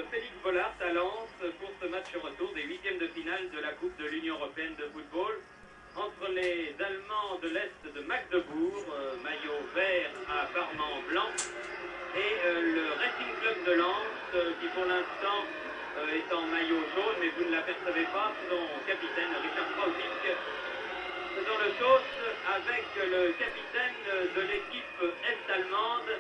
Félix Bollard à Lens pour ce match retour des huitièmes de finale de la Coupe de l'Union Européenne de football entre les Allemands de l'Est de Magdebourg, maillot vert à parement blanc, et le Racing Club de Lens qui pour l'instant est en maillot jaune, mais vous ne l'apercevez pas, son capitaine Richard Krausik faisant le chose avec le capitaine de l'équipe est-allemande,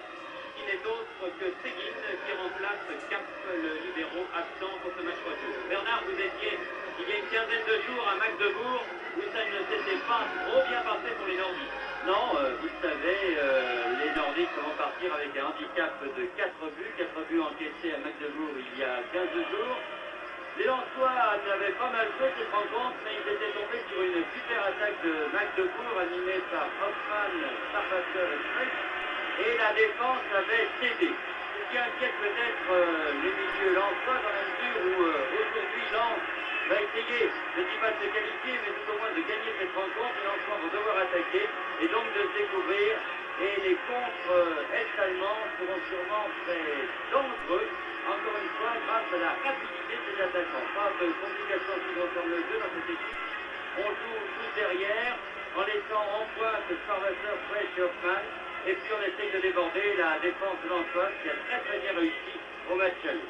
qui n'est autre que Seguin, qui remplace Cap, le libéraux absent pour ce match retour. Bernard, vous étiez il y a une quinzaine de jours à Magdebourg, où ça ne s'était pas trop bien passé pour les Nordiques. Non, vous le savez, les Nordiques vont partir avec un handicap de 4 buts encaissés à Magdebourg il y a 15 jours. Les Lensois avaient pas mal fait cette rencontre, mais ils étaient tombés sur une super attaque de Magdebourg animée par Hoffmann, Starbacher et Schmidt, et la défense avait cédé. Ce qui inquiète peut-être les milieux lensois dans la mesure où aujourd'hui Lens va essayer, je ne dis pas de se qualifier, mais tout au moins de gagner cette rencontre. Les Lensois vont devoir attaquer et donc de se découvrir. Et les contre-est-allemands seront sûrement très dangereux, encore une fois, grâce à la rapidité des attaquants. Pas de complications qui concernent le jeu dans cette équipe. On joue tous derrière, en laissant en pointe Starbacher, Fresh et Hoffmann. Et puis on essaye de déborder la défense lensoise qui a très très bien réussi au match aller.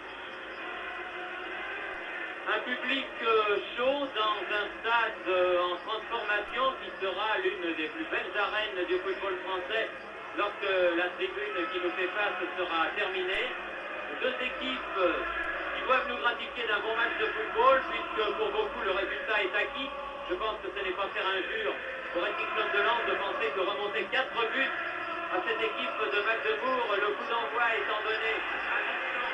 Un public chaud dans un stade en transformation qui sera l'une des plus belles arènes du football français lorsque la tribune qui nous fait face sera terminée. Deux équipes qui doivent nous gratifier d'un bon match de football, puisque pour beaucoup le résultat est acquis. Je pense que ce n'est pas faire injure au Racing Club de Lens de penser que remonter 4 buts à cette équipe de Magdebourg, le coup d'envoi étant donné à l'instant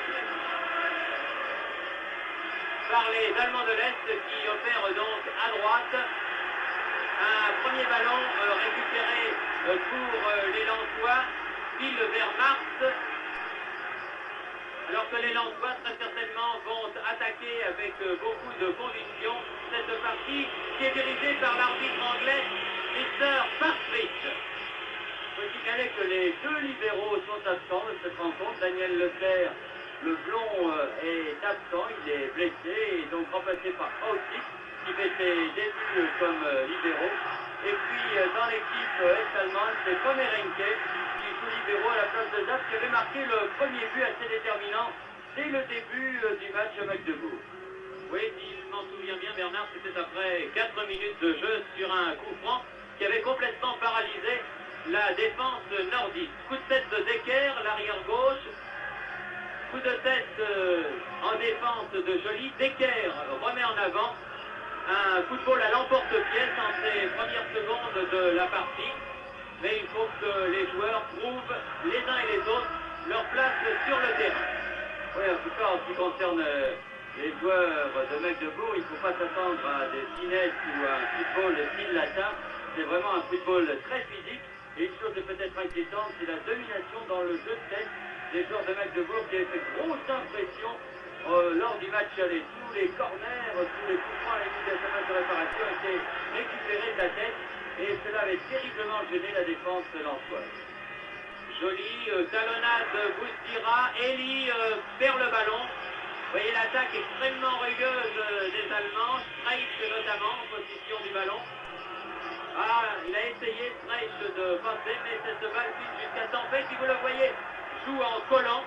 par les Allemands de l'Est qui opèrent donc à droite. Un premier ballon récupéré pour les Lensois, file vers Mars, alors que les Lensois très certainement vont attaquer avec beaucoup de conviction cette partie qui est dirigée par l'arbitre anglais Mr. Parfit. Il faut signaler que les deux libéraux sont absents de cette rencontre. Daniel Leclerc, le blond, est absent, il est blessé et donc remplacé par Krausik qui fait ses débuts comme libéraux. Et puis dans l'équipe est-allemande, c'est Pomerenke qui joue libéraux à la place de Zap qui avait marqué le premier but assez déterminant dès le début du match à Magdebourg. Oui, si je m'en souviens bien, Bernard, c'était après 4 minutes de jeu sur un coup franc qui avait complètement paralysé la défense nordique. Coup de tête de Decker, l'arrière gauche. Coup de tête en défense de Joly. Decker remet en avant un coup de ball à l'emporte-pièce en ces premières secondes de la partie. Mais il faut que les joueurs trouvent les uns et les autres leur place sur le terrain. Oui, en tout cas, en ce qui concerne les joueurs de Magdebourg, il ne faut pas s'attendre à des finesses ou à un football de style latin. C'est vraiment un football très physique. Et une chose peut-être inquiétante, c'est la domination dans le jeu de tête des joueurs de Magdebourg qui avaient fait grosse impression lors du match aller. Tous les corners, tous les coups francs à la ligne de match de réparation étaient récupérés de la tête et cela avait terriblement gêné la défense lensoise. Jolie talonnade Boustira, Eli perd le ballon. Vous voyez l'attaque extrêmement rugueuse des Allemands, Streich notamment en position du ballon. Ah, il a essayé Streich de passer, mais cette balle file jusqu'à Tempête, si vous le voyez, joue en collant.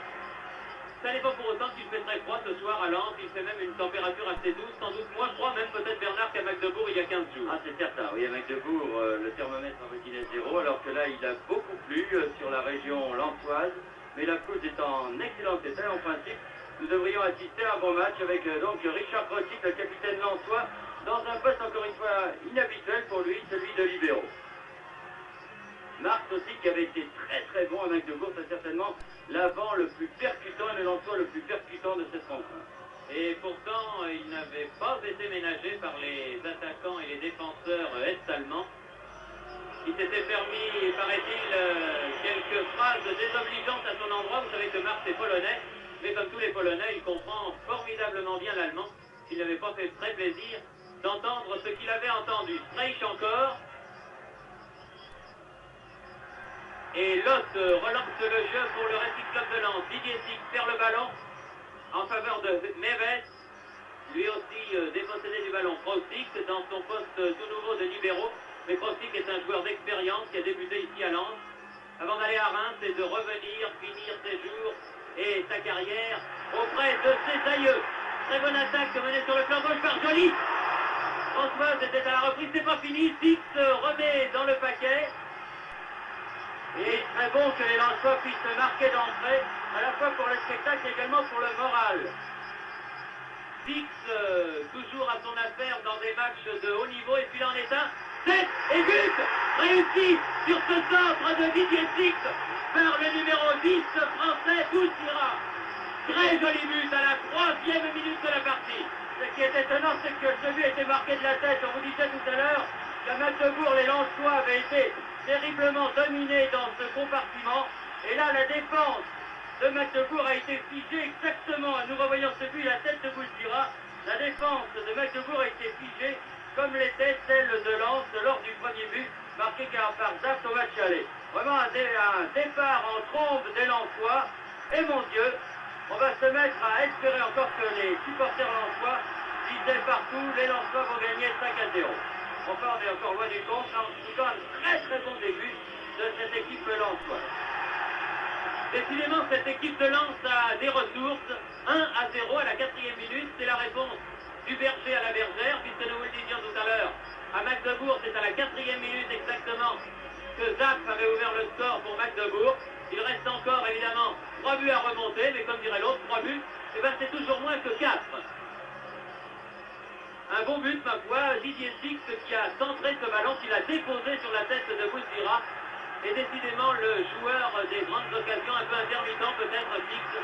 Ça n'est pas pour autant qu'il fait très froid ce soir à Lens, il fait même une température assez douce, sans doute moins froid même peut-être Bernard qu'à Magdebourg il y a 15 jours. Ah c'est certain, oui à Magdebourg le thermomètre semble-t-il est 0, alors que là il a beaucoup plu sur la région lensoise, mais la pelouse est en excellent état. En principe, nous devrions assister à un bon match avec donc Richard Krausik, le capitaine lensois, dans un poste encore une fois inhabituel pour lui, celui de libéraux. Marx aussi qui avait été très très bon à Magdebourg, c'est certainement l'avant le plus percutant et le lensois le plus percutant de cette rencontre. Et pourtant, il n'avait pas été ménagé par les attaquants et les défenseurs est-allemands, qui s'étaient permis, paraît-il, quelques phrases désobligeantes à son endroit. Vous savez que Marx est polonais, mais comme tous les Polonais, il comprend formidablement bien l'allemand. Il n'avait pas fait très plaisir d'entendre ce qu'il avait entendu. Streich encore. Et Lotte relance le jeu pour le Racing Club de Lens. Didier Six perd le ballon en faveur de Neves. Lui aussi dépossédé du ballon. Krosik dans son poste tout nouveau de libéro. Mais Krosik est un joueur d'expérience qui a débuté ici à Lens. Avant d'aller à Reims et de revenir, finir ses jours et sa carrière auprès de ses aïeux. Très bonne attaque menée sur le flanc gauche par Joly. Françoise était à la reprise, c'est pas fini. Six remet dans le paquet. Et très bon que les Lensois puissent marquer d'entrée, à la fois pour le spectacle et également pour le moral. Six, toujours à son affaire dans des matchs de haut niveau, et puis là en est un. 7 et but réussi sur ce centre de Didier Six par le numéro 10 français Bouzira. Très joli but à la 3e minute de la partie. Ce qui est étonnant, c'est que ce but a été marqué de la tête. On vous disait tout à l'heure qu'à Magdebourg, les Lensois avaient été terriblement dominés dans ce compartiment. Et là, la défense de Magdebourg a été figée exactement. Nous revoyons ce but, la tête de Bouzira. La défense de Magdebourg a été figée comme l'était celle de Lens lors du premier but marqué par Zaf au match aller. Vraiment un départ en trombe des Lensois. Et mon Dieu, on va se mettre à espérer encore que les supporters lensois disaient partout, les Lensois vont gagner 5-0. Enfin, on est encore loin du compte, en tout cas un très très bon début de cette équipe lensoise. Décidément, cette équipe de Lens a des ressources. 1-0 à la 4e minute, c'est la réponse du Berger à la Bergère, puisque nous vous le disions tout à l'heure, à Magdebourg, c'est à la 4e minute exactement que Zap avait ouvert le score pour Magdebourg. Il reste encore évidemment 3 buts à remonter, mais comme dirait l'autre, 3 buts, et ben c'est toujours moins que 4. Un bon but, ma foi, Didier Six qui a centré ce ballon, qu'il a déposé sur la tête de Bouzira. Et décidément le joueur des grandes occasions, un peu intermittent peut-être Six,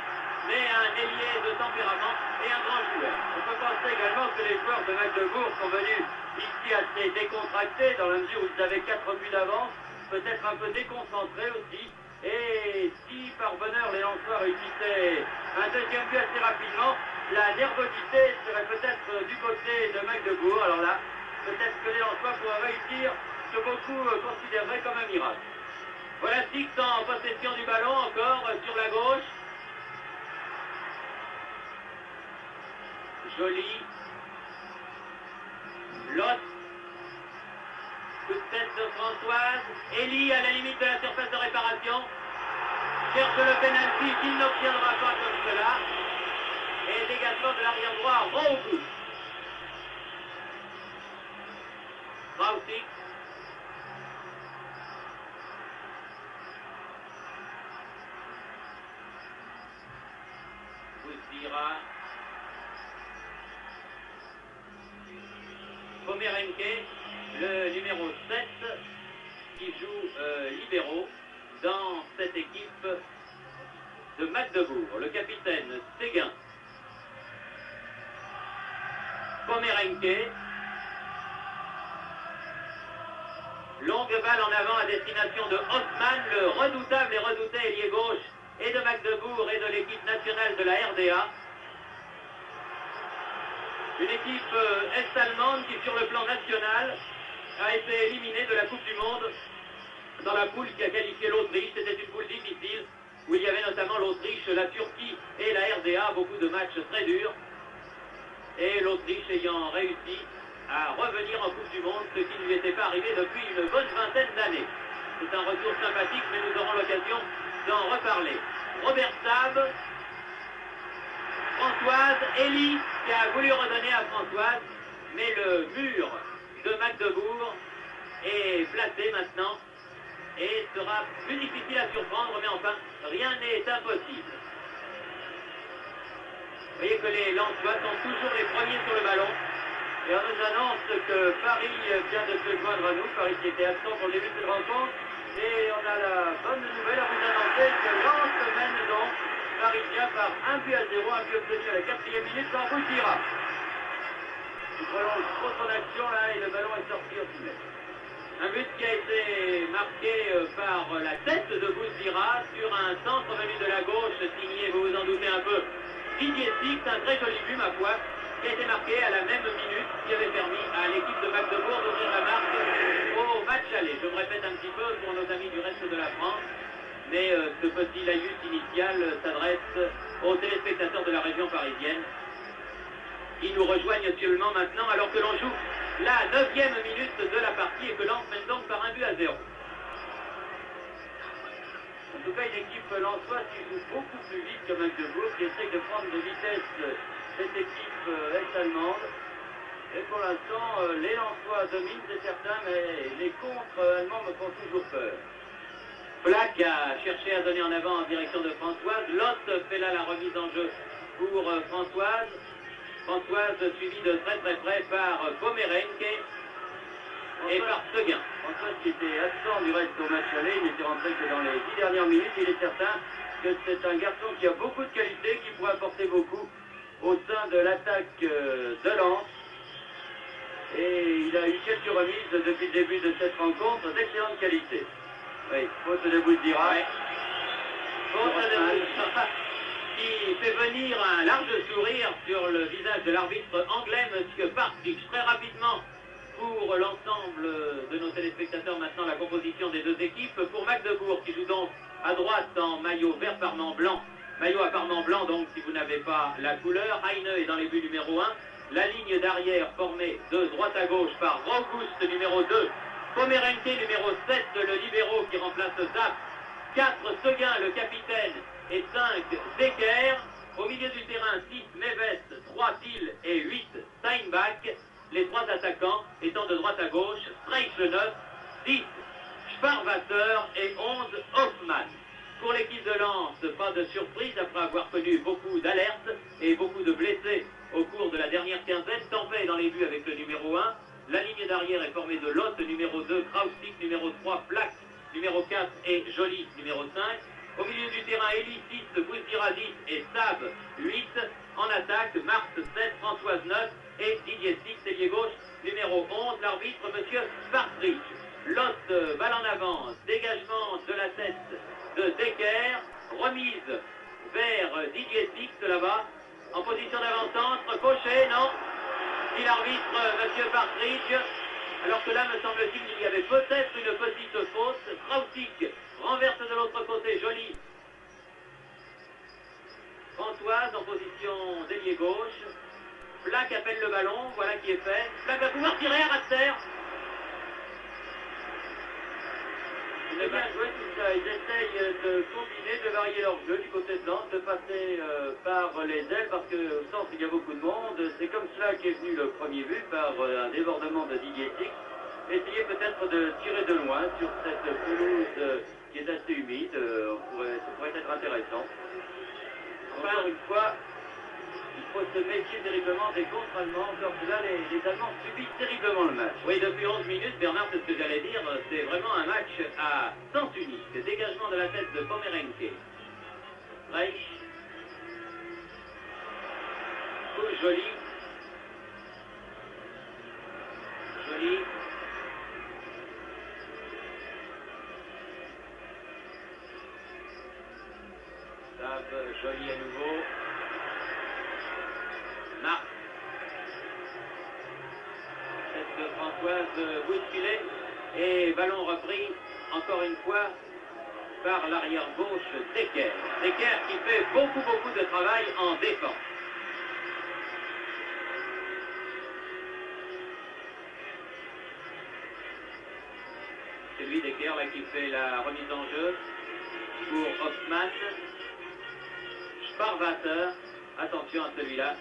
mais un ailier de tempérament et un grand joueur. On peut penser également que les joueurs de Magdebourg sont venus ici assez décontractés, dans la mesure où ils avaient 4 buts d'avance, peut-être un peu déconcentrés aussi. Et si par bonheur les Lensois réussissaient un deuxième but assez rapidement, la nervosité serait peut-être du côté de Magdebourg. Alors là, peut-être que les Lensois pourraient réussir ce que beaucoup considéreraient comme un miracle. Voilà Six en possession du ballon encore sur la gauche. Joly. Lot. Coup de tête de Françoise. Elie à la limite de la surface de réparation. Cherche le pénalty qu'il n'obtiendra pas comme cela. Et dégagement de l'arrière droit rond au bout. Kraussik. Bouzira. Pomerenke, le numéro 7, qui joue libéraux dans cette équipe de Magdebourg. Le capitaine Séguin. Pomerenke. Longue balle en avant à destination de Haussmann, le redoutable et redouté ailier gauche et de Magdebourg et de l'équipe nationale de la RDA. Une équipe est-allemande qui, sur le plan national, a été éliminée de la Coupe du Monde dans la poule qui a qualifié l'Autriche. C'était une poule difficile où il y avait notamment l'Autriche, la Turquie et la RDA. Beaucoup de matchs très durs. Et l'Autriche ayant réussi à revenir en Coupe du Monde, ce qui ne lui était pas arrivé depuis une bonne vingtaine d'années. C'est un retour sympathique, mais nous aurons l'occasion d'en reparler. Robert Sab. Françoise, Elie qui a voulu redonner à Françoise, mais le mur de Magdebourg est placé maintenant et sera plus difficile à surprendre, mais enfin, rien n'est impossible. Vous voyez que les Lensois sont toujours les premiers sur le ballon. Et on nous annonce que Paris vient de se joindre à nous, Paris qui était absent pour le début de cette rencontre. Et on a la bonne nouvelle à vous annoncer que Lens mène donc Parisien par 1 but à 0, un but obtenu à la 4e minute par Bouzira. Il prolonge trop son action là et le ballon est sorti au filet. Un but qui a été marqué par la tête de Bouzira sur un centre venu de la gauche, signé, vous vous en doutez un peu, Didier Six, un très joli but ma foi, qui a été marqué à la même minute, qui avait permis à l'équipe de Magdebourg d'ouvrir la marque au match aller. Je me répète un petit peu pour nos amis du reste de la France. Mais ce petit laïus initial s'adresse aux téléspectateurs de la région parisienne qui nous rejoignent seulement maintenant alors que l'on joue la 9e minute de la partie et que Lens mène donc par 1-0. En tout cas, une équipe lensoise qui joue beaucoup plus vite que Magdebourg, qui essaie de prendre de vitesse cette équipe est-allemande. Et pour l'instant, les Lensois dominent, c'est certain, mais les contre-allemands me font toujours peur. Black a cherché à donner en avant en direction de Françoise. Lotte fait là la remise en jeu pour Françoise. Françoise suivie de très très près par Pomerenke et par Seguin. Françoise qui était absent du reste au match aller, il n'était rentré que dans les 10 dernières minutes. Il est certain que c'est un garçon qui a beaucoup de qualité, qui pourrait apporter beaucoup au sein de l'attaque de Lens. Et il a eu quelques remises depuis le début de cette rencontre d'excellente qualité. Oui, faute de Bouzdira. Ouais. Faute de Bouzdira qui fait venir un large sourire sur le visage de l'arbitre anglais, M. Partridge. Très rapidement, pour l'ensemble de nos téléspectateurs, maintenant la composition des deux équipes. Pour Magdebourg qui joue donc à droite en maillot vert parement blanc. Maillot à parement blanc, donc si vous n'avez pas la couleur. Heine est dans les buts numéro 1. La ligne d'arrière formée de droite à gauche par Rogoust numéro 2. Pomerenke numéro 7, le libéro qui remplace Zap. 4, Seguin le capitaine. Et 5, Decker. Au milieu du terrain, 6, Meves, 3, Thiel et 8, Steinbach. Les trois attaquants étant de droite à gauche, Streich le 9, 10, Sparwasser et 11, Hoffmann. Pour l'équipe de Lens, pas de surprise après avoir connu beaucoup d'alertes et beaucoup de blessés au cours de la dernière quinzaine. Tempé dans les buts avec le numéro 1. La ligne d'arrière est formée de Lotte, numéro 2, Kraustik, numéro 3, Flack, numéro 4 et Joly, numéro 5. Au milieu du terrain, Elie 6, Bouzdira 10 et Sab 8. En attaque, Marx 7, Françoise 9 et Didier Six, ailier gauche, numéro 11. L'arbitre, M. Partridge. Lotte, balle en avant, dégagement de la tête de Decker, remise vers Didier Six là-bas, en position d'avant-centre, Cochet, non, dit l'arbitre, M. Partridge, alors que là, me semble-t-il, il y avait peut-être une petite faute. Kraustik renverse de l'autre côté, Joly. Françoise en position d'ailier gauche. Flack appelle le ballon, voilà qui est fait. Flack va pouvoir tirer à ras de terre. Il est bien joué tout ça. Ils essayent de combiner, de varier leur jeu du côté de Lens, de passer par les ailes parce qu'au centre il y a beaucoup de monde. C'est comme cela qu'est venu le premier but par un débordement de Didier Six. Essayer peut-être de tirer de loin sur cette pelouse qui est assez humide. Ça pourrait être intéressant. Encore une fois, il faut se méfier terriblement des contre-allemands. Encore que là, les Allemands subissent terriblement le match. Oui, depuis 11 minutes, Bernard, c'est ce que j'allais dire, c'est vraiment un match à sens unique. Dégagement de la tête de Pomerenke. Reich. Joly. Joly. Joly à nouveau. Marc. Tête de Françoise bousculée. Et ballon repris encore une fois par l'arrière gauche Decker. Decker qui fait beaucoup de travail en défense. C'est lui Decker là qui fait la remise en jeu pour Hoffmann. Sparwasser, attention à celui-là.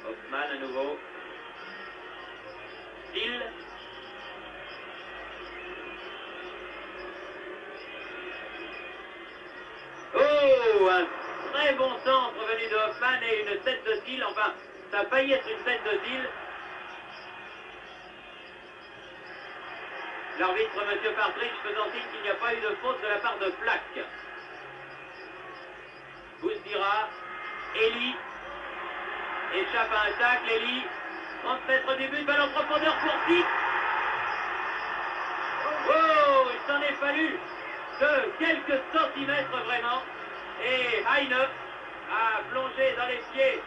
Hoffmann à nouveau. Thiel. Oh, un très bon centre venu de Hoffmann et une tête de Thiel. Enfin, ça a failli être une tête de Thiel. L'arbitre, M. Partridge, faisant signe qu'il n'y a pas eu de faute de la part de Flack. Bouzdira, Elie, échappe à un tacle, Elie, 30 mètres du but, balle en profondeur pour Six. Oh, il s'en est fallu de quelques centimètres vraiment, et Heine a plongé dans les pieds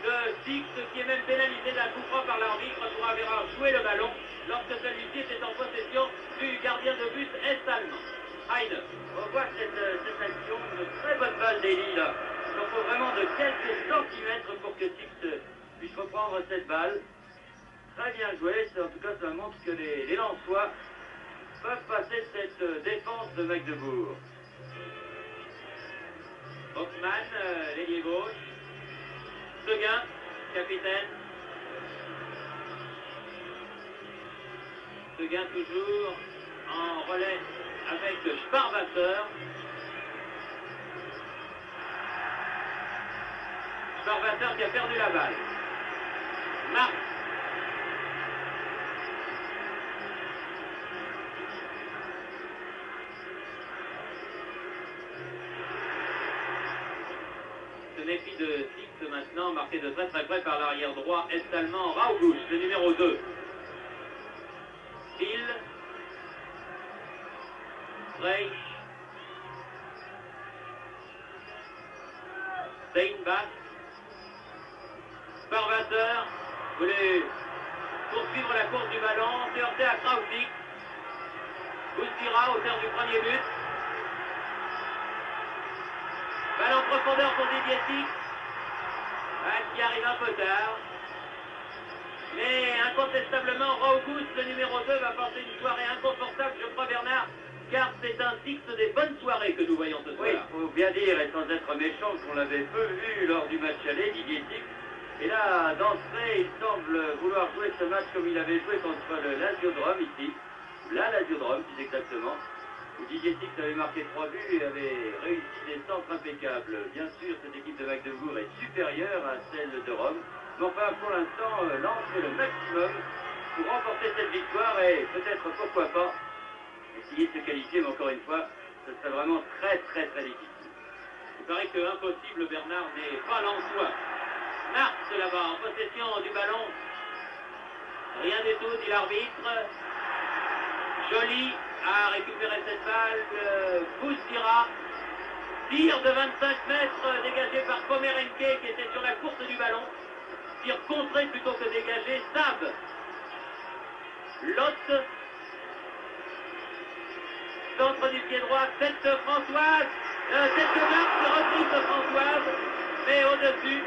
de Six, qui est même pénalisé d'un coup franc par l'arbitre pour avoir joué le ballon lorsque celui-ci était en possession du gardien de but est-allemand. Heine. On voit cette action, une très bonne balle d'Elie là. Il en faut vraiment de quelques centimètres pour que Six puisse reprendre cette balle. Très bien joué, en tout cas ça montre que les Lensois peuvent passer cette défense de Magdebourg. Hoffmann, l'ailier gauche. Seguin, capitaine. Seguin toujours en relais avec Sparwasser. Sparwasser qui a perdu la balle. Marc. Se méfie de Six maintenant, marqué de très près par l'arrière droit est-allemand Raugusch, le numéro 2. Hill. Reich. Steinbach. Sparwasser voulait poursuivre la course du ballon, s'est heurté à Krausik. Boustira, auteur du premier but. Balle en profondeur pour Didier Six. Qui arrive un peu tard. Mais incontestablement, Raugusch, le numéro 2, va passer une soirée inconfortable, je crois, Bernard, car c'est un Six des bonnes soirées que nous voyons ce soir. Oui, il faut bien dire, et sans être méchant, qu'on l'avait peu vu lors du match aller, Didier Six. Et là, d'entrée, il semble vouloir jouer ce match comme il avait joué contre le Lasiodrome ici. La Lasiodrome, plus exactement. Où Didier Six avait marqué 3 buts et avait réussi des centres impeccables. Bien sûr, cette équipe de Magdebourg est supérieure à celle de Rome. Mais enfin, pour l'instant, Lens fait le maximum pour remporter cette victoire et peut-être, pourquoi pas, essayer de se qualifier. Mais encore une fois, ce serait vraiment très difficile. Il paraît que impossible, Bernard, n'est pas lensois. Marx là-bas, en possession du ballon. Rien du tout, dit l'arbitre. Joly a récupéré cette balle. Boustira. Tir de 25 mètres dégagé par Pomerenke qui était sur la course du ballon. Tir contré plutôt que dégagé. Sab. Lotte. Centre du pied droit. Tête de Françoise. Tête de Marx. Reprise de Françoise. Mais au-dessus.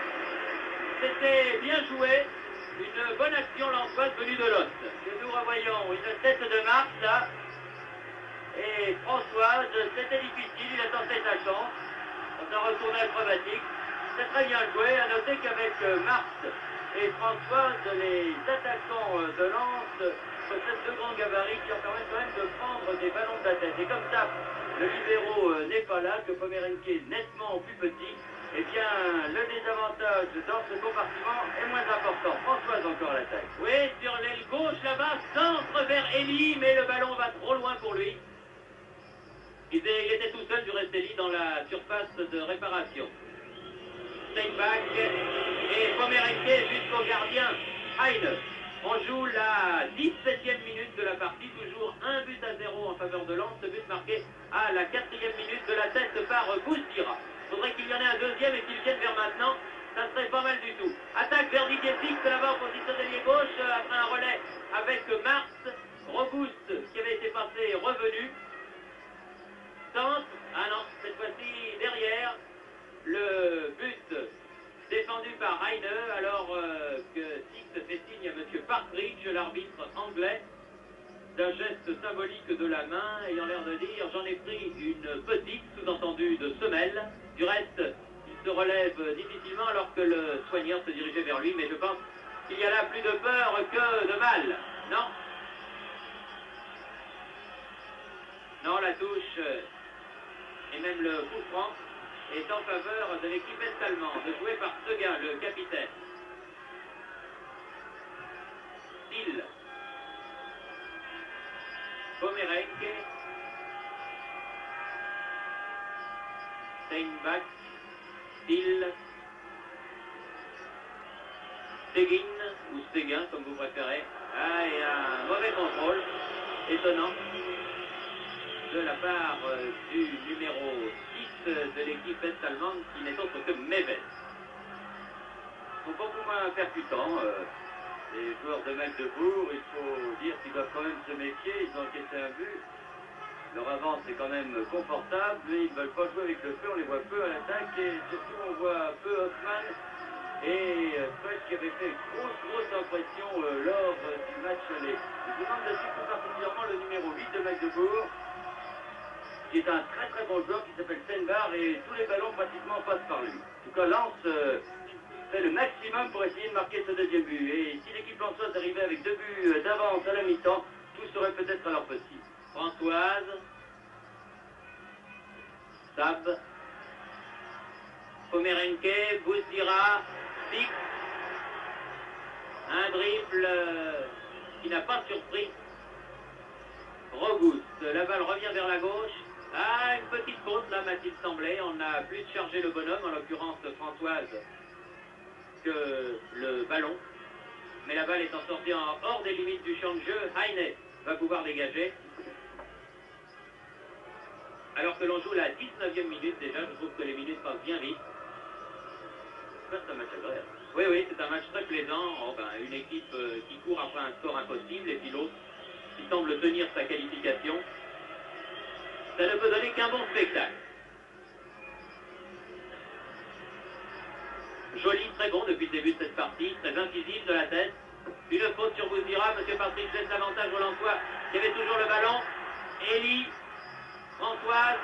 C'était bien joué. Une bonne action lensoise venue de Lotte. Que nous revoyons une tête de Marx là. Et Françoise, c'était difficile, il a tenté sa chance dans un retourné acrobatique. C'est très bien joué. À noter qu'avec Marx et Françoise, les attaquants de Lens possèdent deux grands gabarits qui leur permettent quand même de prendre des ballons de la tête. Et comme ça, le libéro n'est pas là, que Pomerenke est nettement plus petit, eh bien, le désavantage dans ce compartiment est moins important. Françoise encore à l'attaque. Oui, sur l'aile gauche là-bas, centre vers Elie, mais le ballon va trop loin pour lui. Il était tout seul du reste Elie dans la surface de réparation. Steinbach et Pomerenke jusqu'au gardien Heine. On joue la 17e minute de la partie, toujours 1-0 en faveur de Lens, ce but marqué à la 4e minute de la tête par Boustira. Il faudrait qu'il y en ait un deuxième et qu'il vienne vers maintenant, ça serait pas mal du tout. Attaque vers Didier Six, là-bas en position d'ailier gauche, après un relais avec Marx, Robuste qui avait été passé est revenu. Centre, ah non, cette fois-ci derrière, le but défendu par Heine, alors que Six fait signe à M. Partridge, l'arbitre anglais, d'un geste symbolique de la main, ayant l'air de dire j'en ai pris une petite, sous-entendu de semelle. Du reste, il se relève difficilement alors que le soigneur se dirigeait vers lui, mais je pense qu'il y a là plus de peur que de mal. Non. Non, la touche et même le coup franc est en faveur de l'équipe est-allemande, jouée par Seguin, le capitaine. Hill. Pomerenke. Steinbach. Hill. Seguin, ou Seguin, comme vous préférez. Ah, et un mauvais contrôle, étonnant, de la part du numéro 6 de l'équipe est-allemande, qui n'est autre que Meves. Ils sont beaucoup moins percutants, les joueurs de Magdebourg. Il faut dire qu'ils doivent quand même se méfier. Ils ont encaissé un but. Leur avance est quand même confortable, mais ils ne veulent pas jouer avec le feu, on les voit peu à l'attaque et surtout on voit peu Hoffman et Fred qui avait fait grosse impression lors du match aller. Je vous demande de suivre tout particulièrement le numéro 8 de Magdebourg, qui est un très bon joueur qui s'appelle Senbar et tous les ballons pratiquement passent par lui. En tout cas, Lens fait le maximum pour essayer de marquer ce deuxième but. Et si l'équipe lensoise arrivait avec 2 buts d'avance à la mi-temps, tout serait peut-être à leur possible. Françoise, Sab, Pomerenke, Bouzdira, Pic, un dribble qui n'a pas surpris. Robuste, la balle revient vers la gauche. Ah, une petite faute là, m'a-t-il semblé. On a plus chargé le bonhomme, en l'occurrence Françoise, que le ballon. Mais la balle étant sortie hors des limites du champ de jeu, Heine va pouvoir dégager. Alors que l'on joue la 19e minute déjà, je trouve que les minutes passent bien vite. C'est un match agréable. Oui, c'est un match très plaisant. Oh, ben, une équipe qui court après un score impossible et puis l'autre qui semble tenir sa qualification. Ça ne peut donner qu'un bon spectacle. Joly, très bon depuis le début de cette partie, très incisive de la tête. Une faute sur Bouzdira, M. Patrick laisse l'avantage au Lensois qui avait toujours le ballon. Elie, Françoise,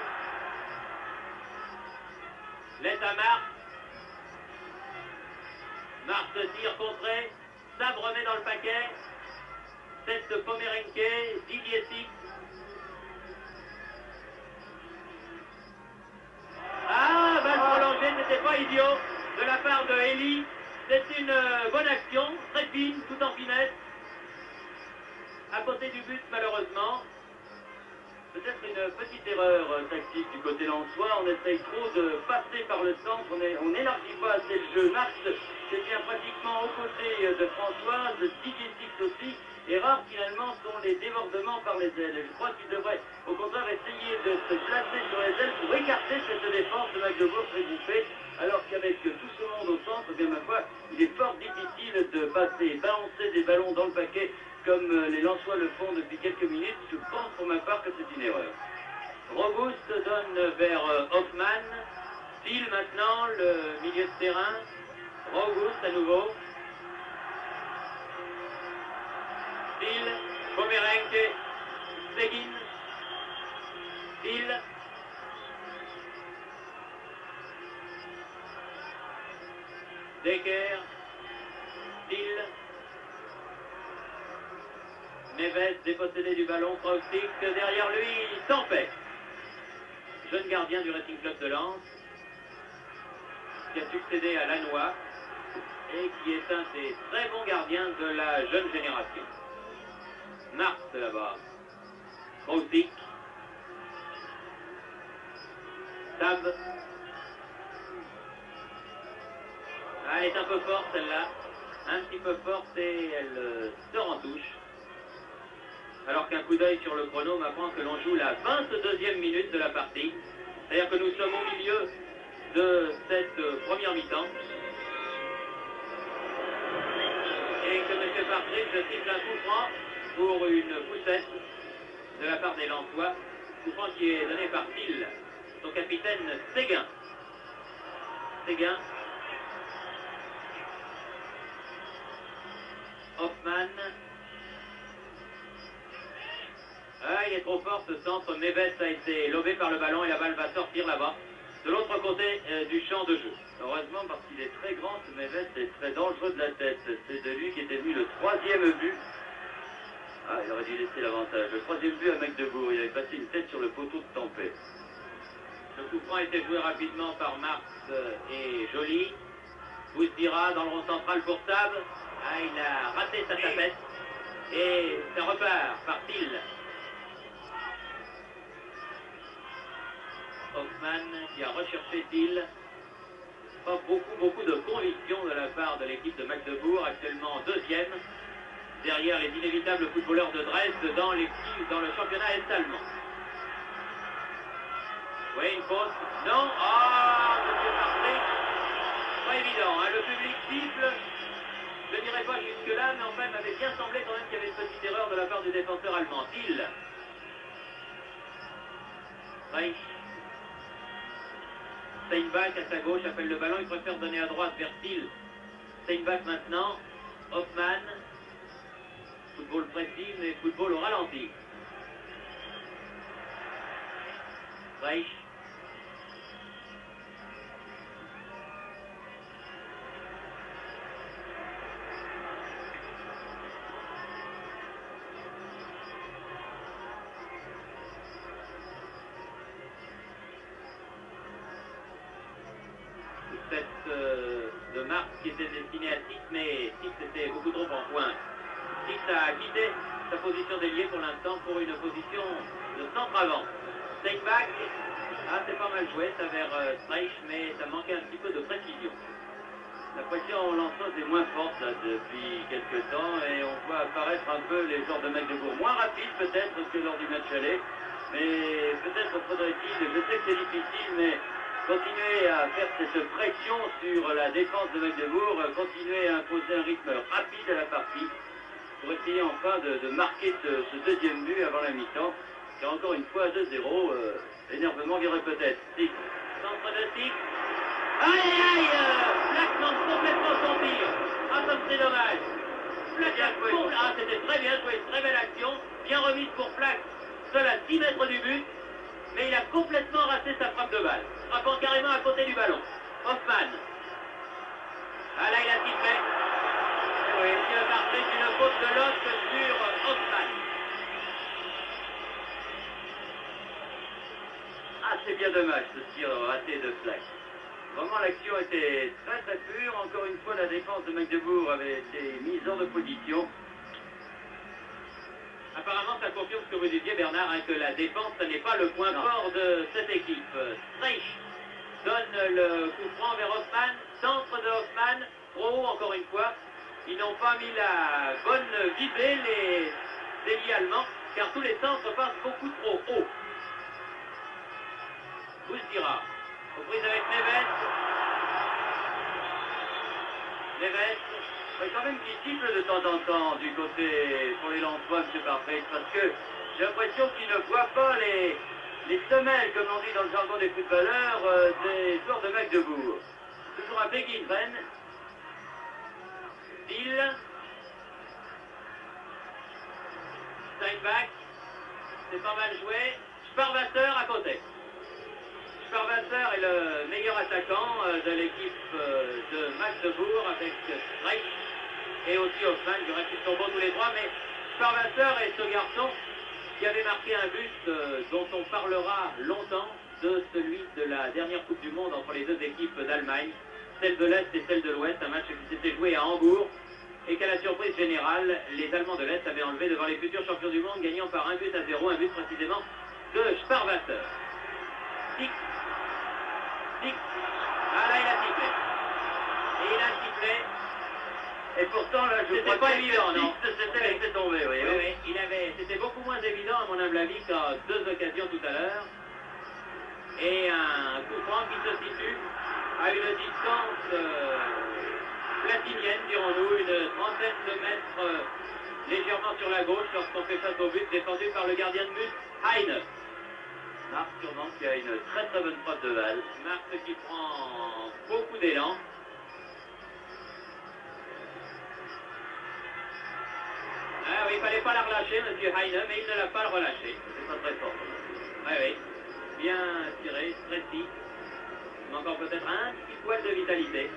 laisse à Marc. Marc se tire contré, Sab remet dans le paquet. Tête de Pomerenke, Didier Six. Ah, balle prolongée, c'était pas idiot de la part de Elie. C'est une bonne action, très fine, tout en finesse. À côté du but, malheureusement. Peut-être une petite erreur tactique du côté lensois. On essaye trop de passer par le centre. On n'élargit pas assez le jeu. Marx c'est bien pratiquement aux côtés de Françoise, Didier Six aussi. Et rares finalement sont les débordements par les ailes. Et je crois qu'il devrait au contraire essayer de se placer sur les ailes pour écarter cette défense de Magdebourg très bouffée. Alors qu'avec tout ce monde au centre, bien ma foi, il est fort difficile de passer, balancer des ballons dans le paquet comme les Lensois le font depuis quelques minutes. Je pense pour ma part que c'est une erreur. Robuste donne vers Hoffman. Thiel maintenant, le milieu de terrain. Robuste à nouveau. Thiel, Pomerenke, Seguin. Thiel. Decker. Thiel. Neves dépossédé du ballon, Kraustik derrière lui, Tempête. Jeune gardien du Racing Club de Lens, qui a succédé à Lannoy et qui est un des très bons gardiens de la jeune génération. Marx là-bas, Kraustik, Tab. Ah, elle est un peu forte celle-là, un petit peu forte et elle sort en touche. Alors qu'un coup d'œil sur le chrono m'apprend que l'on joue la 22e minute de la partie. C'est-à-dire que nous sommes au milieu de cette première mi-temps. Et que M. Patrick siffle un coup franc pour une poussette de la part des Lensois. Coup franc qui est donné par Thiel, son capitaine Séguin. Séguin. Hoffman. Ah, il est trop fort ce centre. Neves a été lobé par le ballon et la balle va sortir là-bas, de l'autre côté du champ de jeu. Heureusement parce qu'il est très grand, ce Neves est très dangereux de la tête. C'est de lui qui était venu le 3e but. Ah, il aurait dû laisser l'avantage. Le 3e but à Magdebourg, il avait passé une tête sur le poteau de Tempête. Le coup franc a été joué rapidement par Marx et Joly. Bouzdira dans le rond central pour Sab. Ah, il a raté sa tapette. Et ça repart par Thiel. Hoffman qui a recherché Thiel. Pas beaucoup de conviction de la part de l'équipe de Magdebourg, actuellement deuxième, derrière les inévitables footballeurs de Dresde dans le championnat est-allemand. Oui, une faute. Non. Ah, M. Patrick. Pas évident, hein. Le public siffle. Je n'irai pas jusque-là, mais enfin, il m'avait bien semblé quand même qu'il y avait une petite erreur de la part du défenseur allemand. Thiel. Reich. Steinbach à sa gauche appelle le ballon, il préfère donner à droite vers Thiel. Steinbach maintenant. Hoffmann. Football précis, mais football au ralenti. Reich. De marque qui était destinée à Tic, mais Tic était beaucoup trop en pointe. Tic a quitté sa position d'ailier pour l'instant pour une position de centre avant. Steinbach, c'est pas mal joué, ça vers Streich, mais ça manquait un petit peu de précision. La pression lanceuse est moins forte là, depuis quelques temps et on voit apparaître un peu les joueurs de Magdebourg. Moins rapides peut-être que lors du match aller, mais peut-être faudrait-il, je sais que c'est difficile, mais continuer à faire cette pression sur la défense de Magdebourg, continuer à imposer un rythme rapide à la partie pour essayer enfin de marquer ce deuxième but avant la mi-temps. Car encore une fois, 2-0, l'énervement viendrait peut-être. Tic, centre de Tic. Aïe aïe aïe, Flack manque complètement son tir. Comme c'est dommage. Flack c'était très bien joué, une très belle action. Bien remise pour Flack, seul à 6 mètres du but. Mais il a complètement raté sa frappe de balle, frappant carrément à côté du ballon. Hoffmann. Là, il a sifflé. Oui, il a marqué une faute de l'autre sur Hoffmann. C'est bien dommage ce tir raté de Flack. Vraiment, l'action était très très pure. Encore une fois, la défense de Magdebourg avait été mise hors de position. Apparemment, ça confirme ce que vous disiez, Bernard, que la défense, ce n'est pas le point fort de cette équipe. Streich donne le coup franc vers Hoffmann, centre de Hoffmann, trop haut encore une fois. Ils n'ont pas mis la bonne visée, les ailiers allemands, car tous les centres passent beaucoup trop haut. Bousdira, aux prises avec Neves. Neves. Il faut quand même qu'il siffle de temps en temps du côté pour les Lensois, M. Parfait, parce que j'ai l'impression qu'il ne voit pas les semelles, comme on dit dans le jargon des footballeurs, des joueurs de Magdebourg. Toujours un Begin-Ren. Thiel. Steinbach. C'est pas mal joué. Sparwasser à côté. Sparwasser est le meilleur attaquant de l'équipe de Magdebourg avec Streich et aussi Hoffmann. Je dirais qu'ils sont bons tous les trois, mais Sparwasser est ce garçon qui avait marqué un but dont on parlera longtemps, de celui de la dernière Coupe du Monde entre les deux équipes d'Allemagne, celle de l'Est et celle de l'Ouest, un match qui s'était joué à Hambourg et qu'à la surprise générale, les Allemands de l'Est avaient enlevé devant les futurs champions du monde, gagnant par 1-0, un but précisément de Sparwasser. Tic. Tic. Là, il a sifflé. Et il a sifflé. Et pourtant, là, je crois pas évident, non? C'était laissé tomber, oui. Oui, c'était beaucoup moins évident, à mon humble avis, qu'à deux occasions tout à l'heure. Et un coup franc qui se situe à une distance platinienne, dirons-nous, une trentaine de mètres légèrement sur la gauche lorsqu'on fait face au but défendu par le gardien de but, Heine. Marc sûrement qui a une très très bonne frappe de balle. Marc qui prend beaucoup d'élan. Oui, il ne fallait pas la relâcher, M. Heine, mais il ne l'a pas relâché. C'est pas très fort. Oui. Bien tiré, précis. Mais encore peut-être un petit poil de vitalité.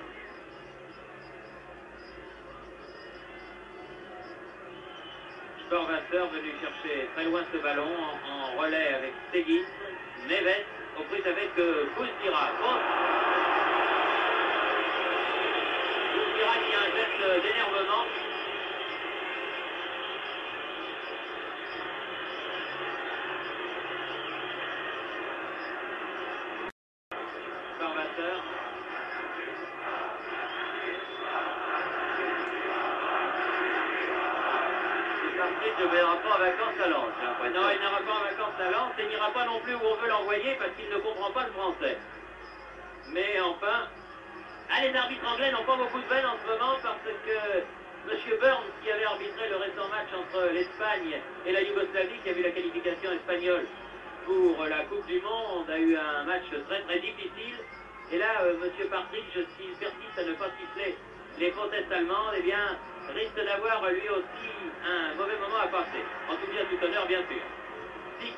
Sparwasser venu chercher très loin ce ballon en relais avec Seguin. Neves aux prises avec Bousdira. Bousdira qui a un geste d'énervement. Sparwasser. Il ne verra pas en vacances à Lens. Non, il n'ira pas en vacances à Lens et il n'ira pas non plus où on veut l'envoyer parce qu'il ne comprend pas le français. Mais enfin, les arbitres anglais n'ont pas beaucoup de veine en ce moment parce que M. Burns, qui avait arbitré le récent match entre l'Espagne et la Yougoslavie, qui a vu la qualification espagnole pour la Coupe du Monde a eu un match très très difficile. Et là, Monsieur Partridge, s'il persiste à ne pas siffler les protestes allemandes, eh bien, risque d'avoir lui aussi un mauvais moment à passer. En tout cas, tout honneur, bien sûr. Six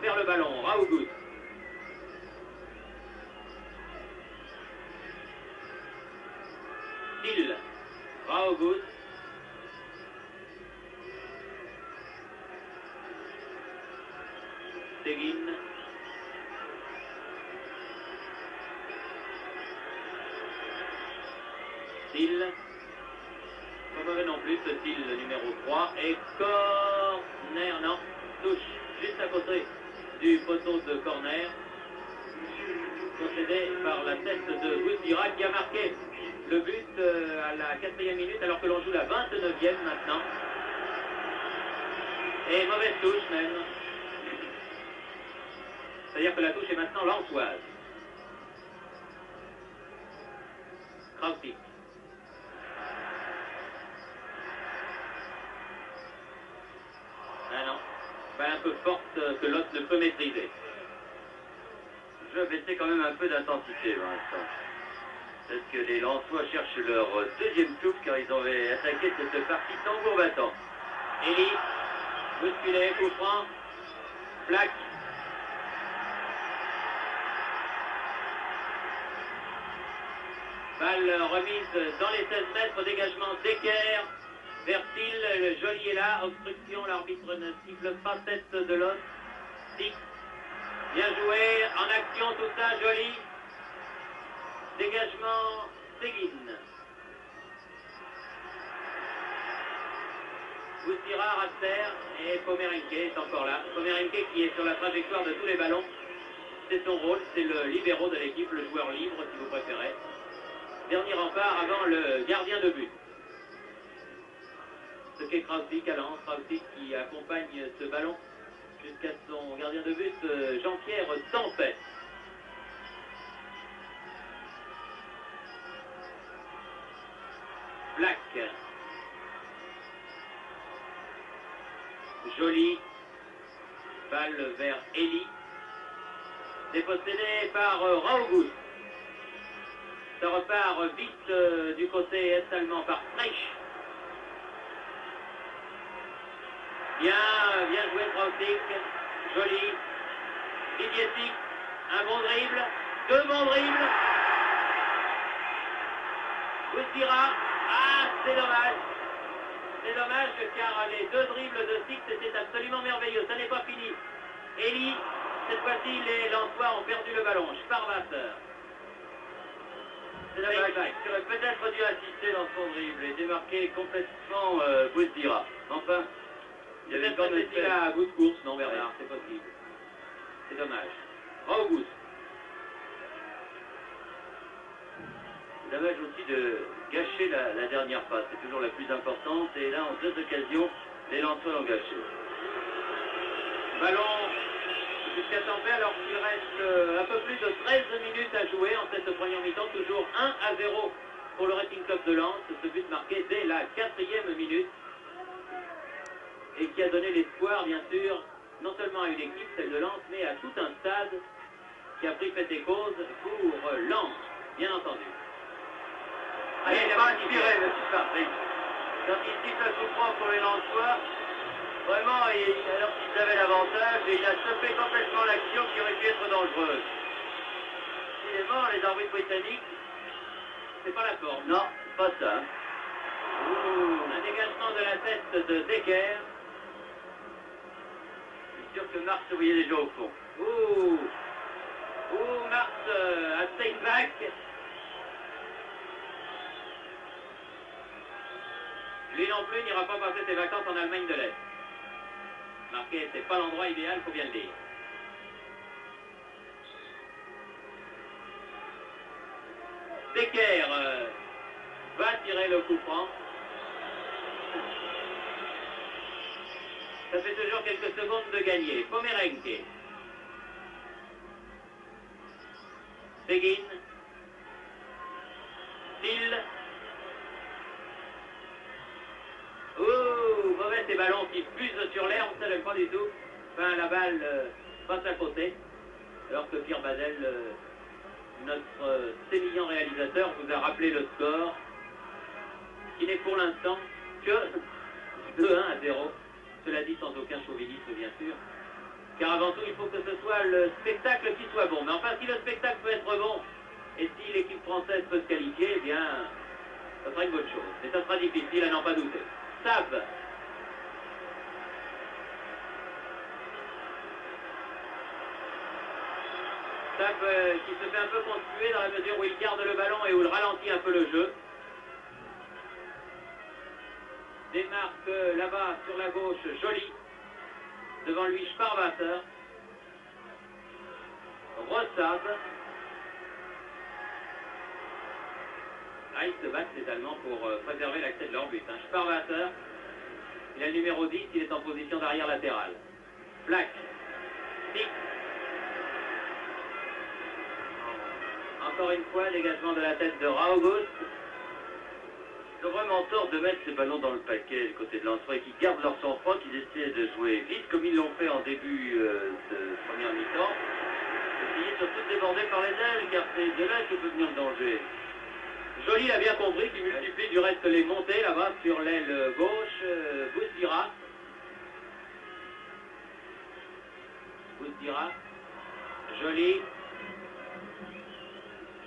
perd le ballon, Raoult. Thiel, Raoult. Seguin. Thiel. Pas mauvais non plus, ce Thiel, le numéro 3. Et corner, non, touche juste à côté du poteau de corner. Concédé par la tête de Bousdira qui a marqué le but à la 4e minute alors que l'on joue la 29e maintenant. Et mauvaise touche même. C'est-à-dire que la touche est maintenant lensoise. Krautik. Ah non. Balle un peu forte que l'autre ne peut maîtriser. Je vais baisser quand même un peu d'intensité, Vincent. Parce que les Lensois cherchent leur deuxième souffle car ils avaient attaqué cette partie tambour battant. Elie, bousculé, coup franc, plaque. Balle remise dans les 16 mètres, dégagement d'Ecker. Vers Thiel, le Joly est là, obstruction, l'arbitre ne siffle pas tête de l'os. Six. Bien joué, en action tout ça, Joly. Dégagement, Seguin. Bousdira, Raster et Pomerenke est encore là. Pomerenke qui est sur la trajectoire de tous les ballons. C'est son rôle, c'est le libéro de l'équipe, le joueur libre si vous préférez. Dernier rempart avant le gardien de but. Ce qu'est Krautik à Lens, Krautik qui accompagne ce ballon jusqu'à son gardien de but, Jean-Pierre Tempête. Black. Joly. Balle vers Elie. Dépossédé par Raoult. Ça repart vite du côté est-allemand par Streich. Bien joué Krautik. Joly. Didier, un bon dribble. Deux bons dribbles. Bousdira. Ah, c'est dommage. C'est dommage car les deux dribbles de Six étaient absolument merveilleux. Ça n'est pas fini. Elie, cette fois-ci, les Lensois ont perdu le ballon. Sparwasser. C'est dommage. Il aurait peut-être dû assister dans son dribble et démarquer complètement Bousdira. Enfin, il y avait Peut-être quand même fait à bout de course, non Bernard, c'est possible. C'est dommage. Raoult. C'est dommage aussi de gâcher la dernière passe. C'est toujours la plus importante. Et là, en deux occasions, les Lensois l'ont gâché. Ballon jusqu'à Tempête alors qu'il reste un peu plus de 13 minutes à jouer en cette première mi-temps. Toujours 1-0 pour le Racing Club de Lens. Ce but marqué dès la 4e minute. Et qui a donné l'espoir, bien sûr, non seulement à une équipe, celle de Lens, mais à tout un stade qui a pris fait et cause pour Lens, bien entendu. Allez, il n'est pas inspiré, M. Partridge. Quand il siffle le coup franc pour les Lensois, vraiment, alors qu'ils avaient l'avantage, il a stoppé complètement l'action qui aurait pu être dangereuse. Il est mort, les arbitres britanniques. C'est pas la forme. Non, pas ça. Un dégagement de la tête de Decker. Je suis sûr que Marx voyait déjà au fond. Marx à Steinbach. Lui non plus n'ira pas passer ses vacances en Allemagne de l'Est. Marquer, c'est pas l'endroit idéal, faut bien le dire. Decker va tirer le coup franc. Ça fait toujours quelques secondes de gagner. Pomerenke. Seguin. Thiel. Mauvais ces ballons qui fusent sur l'herbe, ça n'aime pas du tout. Enfin, la balle passe à côté, alors que Pierre Badel, notre sémillant réalisateur, vous a rappelé le score, qui n'est pour l'instant que 2-1-0. Cela dit sans aucun chauvinisme, bien sûr. Car avant tout, il faut que ce soit le spectacle qui soit bon. Mais enfin, si le spectacle peut être bon, et si l'équipe française peut se qualifier, eh bien, ça sera une bonne chose. Mais ça sera difficile à n'en pas douter. Sab. Sab qui se fait un peu conspuer dans la mesure où il garde le ballon et où il ralentit un peu le jeu. Démarque là-bas sur la gauche, Joly. Devant lui, Sparwasser. Rossab. Ah, ils se battent les Allemands pour préserver l'accès de leur but. Sparwasser, il a le numéro 10, il est en position d'arrière latérale. Flack. Stick. Encore une fois, dégagement de la tête de Raugost. Ils ont vraiment tort de mettre ces ballons dans le paquet du côté de Lensois et qui gardent leur sang-froid, qu'ils essaient de jouer vite comme ils l'ont fait en début de première mi-temps. Essayer surtout de déborder par les ailes, car c'est de là que peut venir le danger. Joly l'a bien compris, qui multiplie du reste les montées là-bas sur l'aile gauche. Bouzdira. Bouzdira. Joly.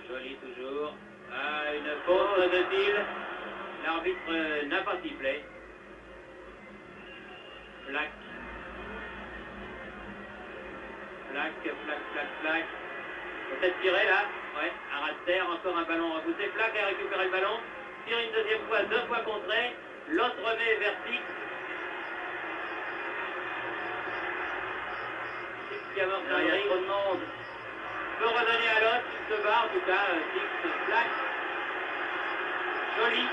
Joly toujours. Ah, une faute de Thiel. L'arbitre n'a pas sifflé. Flack. Flack. Peut-être tirer là. Ouais, à ras de terre, encore un ballon repoussé. Flack a récupéré le ballon. Tire une deuxième fois, 2 fois contré. L'autre remet vers Six. Six qui amorce un Il y a trop de monde. peut redonner à l'autre. Il se barre, en tout cas. Six, Flack. Joly.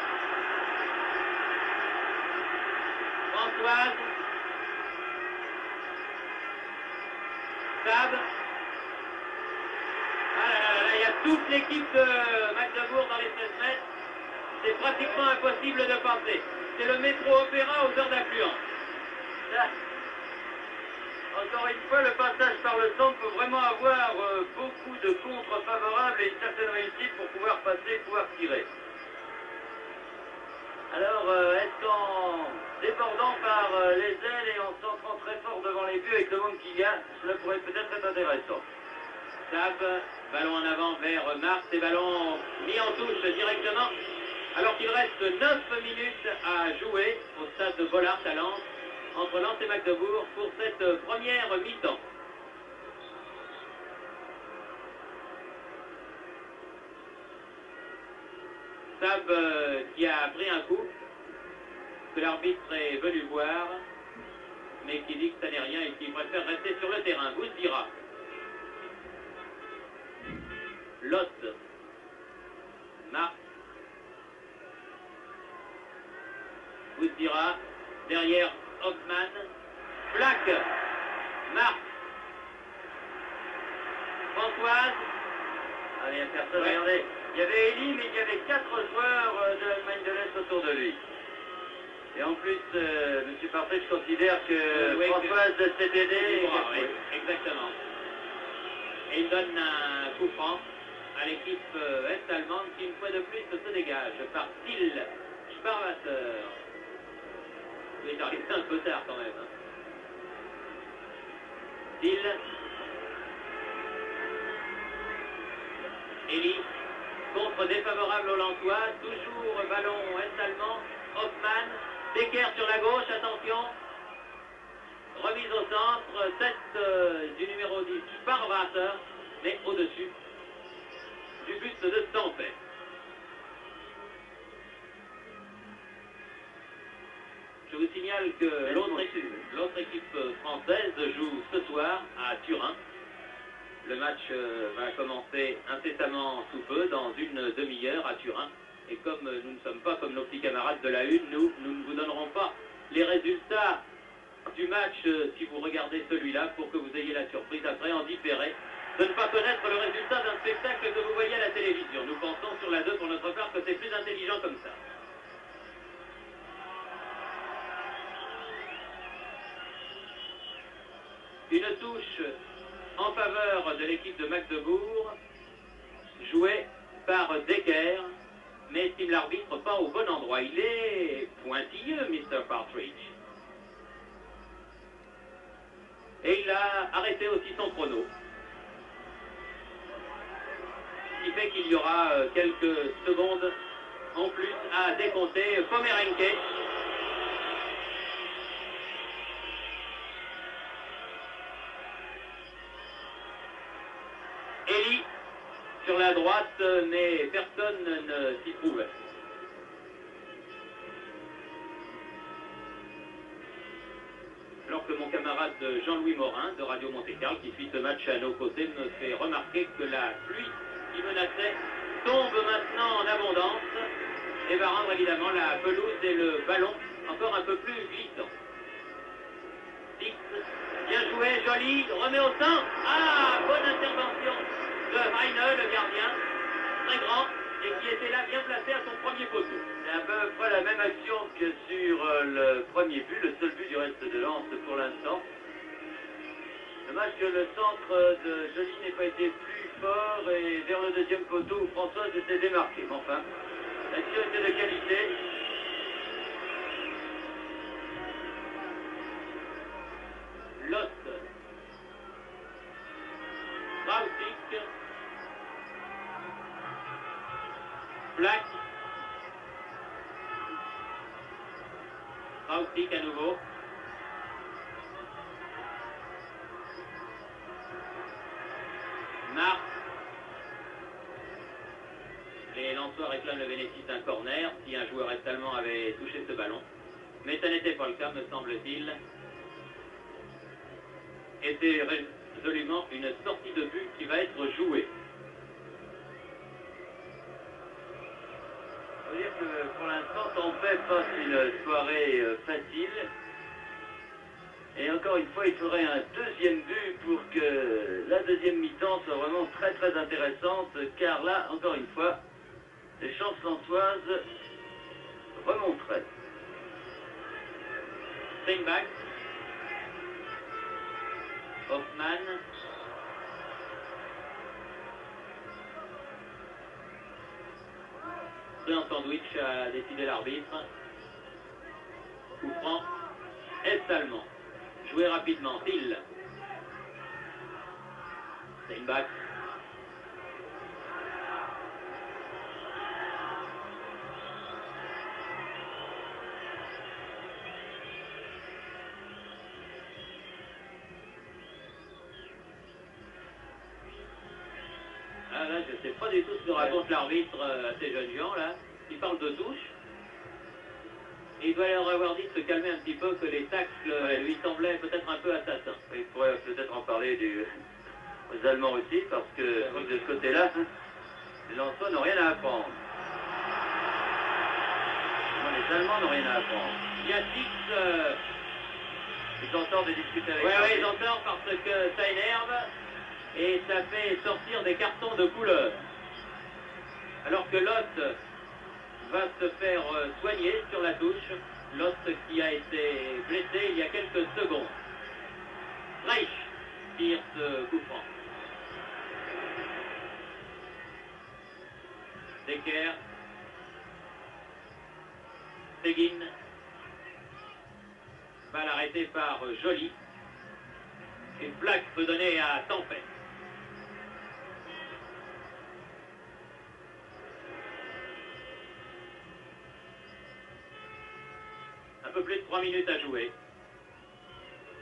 Françoise. Sab. Ah là là là, il y a toute l'équipe de Magdebourg dans les 16 mètres. C'est pratiquement impossible de passer. C'est le métro-opéra aux heures d'affluence. Encore une fois, le passage par le centre peut vraiment avoir beaucoup de contre favorables et une certaine réussite pour pouvoir passer, pouvoir tirer. Alors, est-ce qu'en débordant par les ailes et en centrant très fort devant les buts avec le monde qu'il y a, cela pourrait peut-être être intéressant. Sab, ballon en avant vers Mars et ballon mis en touche directement. Alors qu'il reste 9 minutes à jouer au stade de Bollard à Lens, entre Lens et Magdebourg pour cette première mi-temps. Sab qui a pris un coup, que l'arbitre est venu voir, mais qui dit que ça n'est rien et qui préfère rester sur le terrain. Bouzdira. Lotte. Marc. Bouzdira. Derrière Hoffmann. Flack. Marc. Françoise. Ah, il n'y a personne, regardez. Il y avait Elie, mais il y avait 4 joueurs de l'Allemagne de l'Est autour de lui. Et en plus, M. Parfait, je considère que Françoise s'est aidée. Oui, exactement. Et il donne un coup franc à l'équipe est-allemande qui, une fois de plus, se dégage par Thiel, Sparwasser. Il est arrivé un peu tard quand même. Thiel. Elie. Contre défavorable aux Lensois. Toujours ballon est-allemand. Hoffmann. Decker sur la gauche, attention. Remise au centre, tête du numéro 10, Sparwasser, mais au-dessus du but de Stampet. Je vous signale que l'autre équipe française joue ce soir à Turin. Le match va commencer incessamment sous peu, dans une demi-heure à Turin. Et comme nous ne sommes pas comme nos petits camarades de la Une, nous ne vous donnerons pas les résultats du match si vous regardez celui-là pour que vous ayez la surprise après en différé de ne pas connaître le résultat d'un spectacle que vous voyez à la télévision. Nous pensons sur la 2 pour notre part que c'est plus intelligent comme ça. Une touche en faveur de l'équipe de Magdebourg, jouée par Decker, mais estime l'arbitre pas au bon endroit. Il est pointilleux, Mr. Partridge. Et il a arrêté aussi son chrono. Ce qui fait qu'il y aura quelques secondes en plus à décompter. Pomerenke. Eli sur la droite, mais personne ne s'y trouve. Alors que mon camarade Jean-Louis Morin de Radio Monte-Carlo, qui suit ce match à nos côtés, me fait remarquer que la pluie qui menaçait tombe maintenant en abondance et va rendre évidemment la pelouse et le ballon encore un peu plus glissants. Dix, bien joué, joli, remet au centre. Ah, bonne intervention de Heine, le gardien, très grand, et qui était là bien placé à son premier poteau. C'est à peu près la même action que sur le premier but, le seul but du reste de Lens pour l'instant. Dommage que le centre de Joly n'ait pas été plus fort et vers le deuxième poteau où Françoise s'était démarquée. Mais enfin, l'action était de qualité. Lot, Krausik, Black, Krausik à nouveau. Marc. Les Lensois réclament le bénéfice d'un corner si un joueur est-allemand avait touché ce ballon. Mais ça n'était pas le cas, me semble-t-il. Et c'est résolument une sortie de but qui va être jouée. On va dire que pour l'instant, Tampais passe une soirée facile. Et encore une fois, il faudrait un deuxième but pour que la deuxième mi-temps soit vraiment très très intéressante. Car là, encore une fois, les chances lensoises remonteraient. Steinbach. Hoffmann. C'est un sandwich a décidé l'arbitre. Coup franc. Est-allemand. Joué rapidement. Thiel. Steinbach. Ah là, je ne sais pas du tout ce que raconte l'arbitre à ces jeunes gens là. Il parle de touche. Et il doit leur avoir dit de se calmer un petit peu, que les tacles lui semblaient peut-être un peu assassins. Il pourrait peut-être en parler aux Allemands aussi, parce que de ce côté-là, les Lensois n'ont rien à apprendre. Non, les Allemands n'ont rien à apprendre. Il y a six... Ils ont tort de discuter avec Oui, ils ont tort parce que ça énerve et ça fait sortir des cartons de couleur. Alors que Lot va se faire soigner sur la touche. Lot qui a été blessé il y a quelques secondes. Reich tire ce coup franc. Decker. Seguin. Balle arrêtée par Joly. Et Black peut donner à Tampais. Un peu plus de 3 minutes à jouer.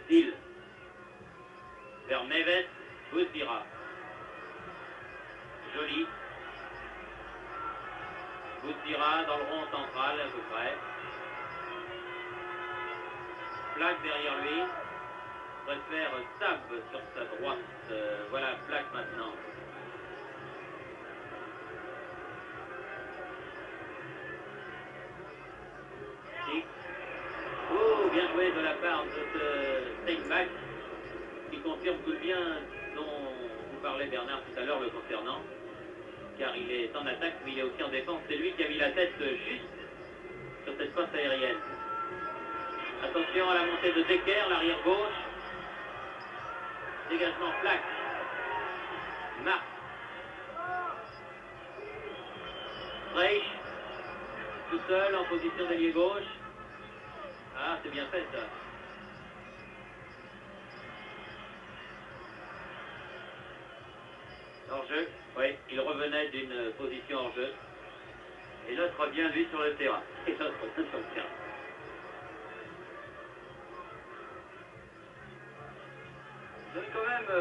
Thiel. Vers Neves. Boussira. Joly. Boussira dans le rond central à peu près. Black derrière lui. Préfère Stab sur sa droite. Voilà Black maintenant. Oh, bien joué de la part de Steinbach, qui confirme tout le bien dont vous parlez Bernard tout à l'heure le concernant, car il est en attaque mais il est aussi en défense. C'est lui qui a mis la tête juste sur cette passe aérienne. Attention à la montée de Decker, l'arrière gauche. Dégagement Flack. Marc. Reich. Tout seul en position d'ailier gauche. Ah, c'est bien fait ça. Hors-jeu. Oui, il revenait d'une position hors-jeu. Et l'autre revient, lui, sur le terrain. Et l'autre revient sur le terrain. Ils ont quand même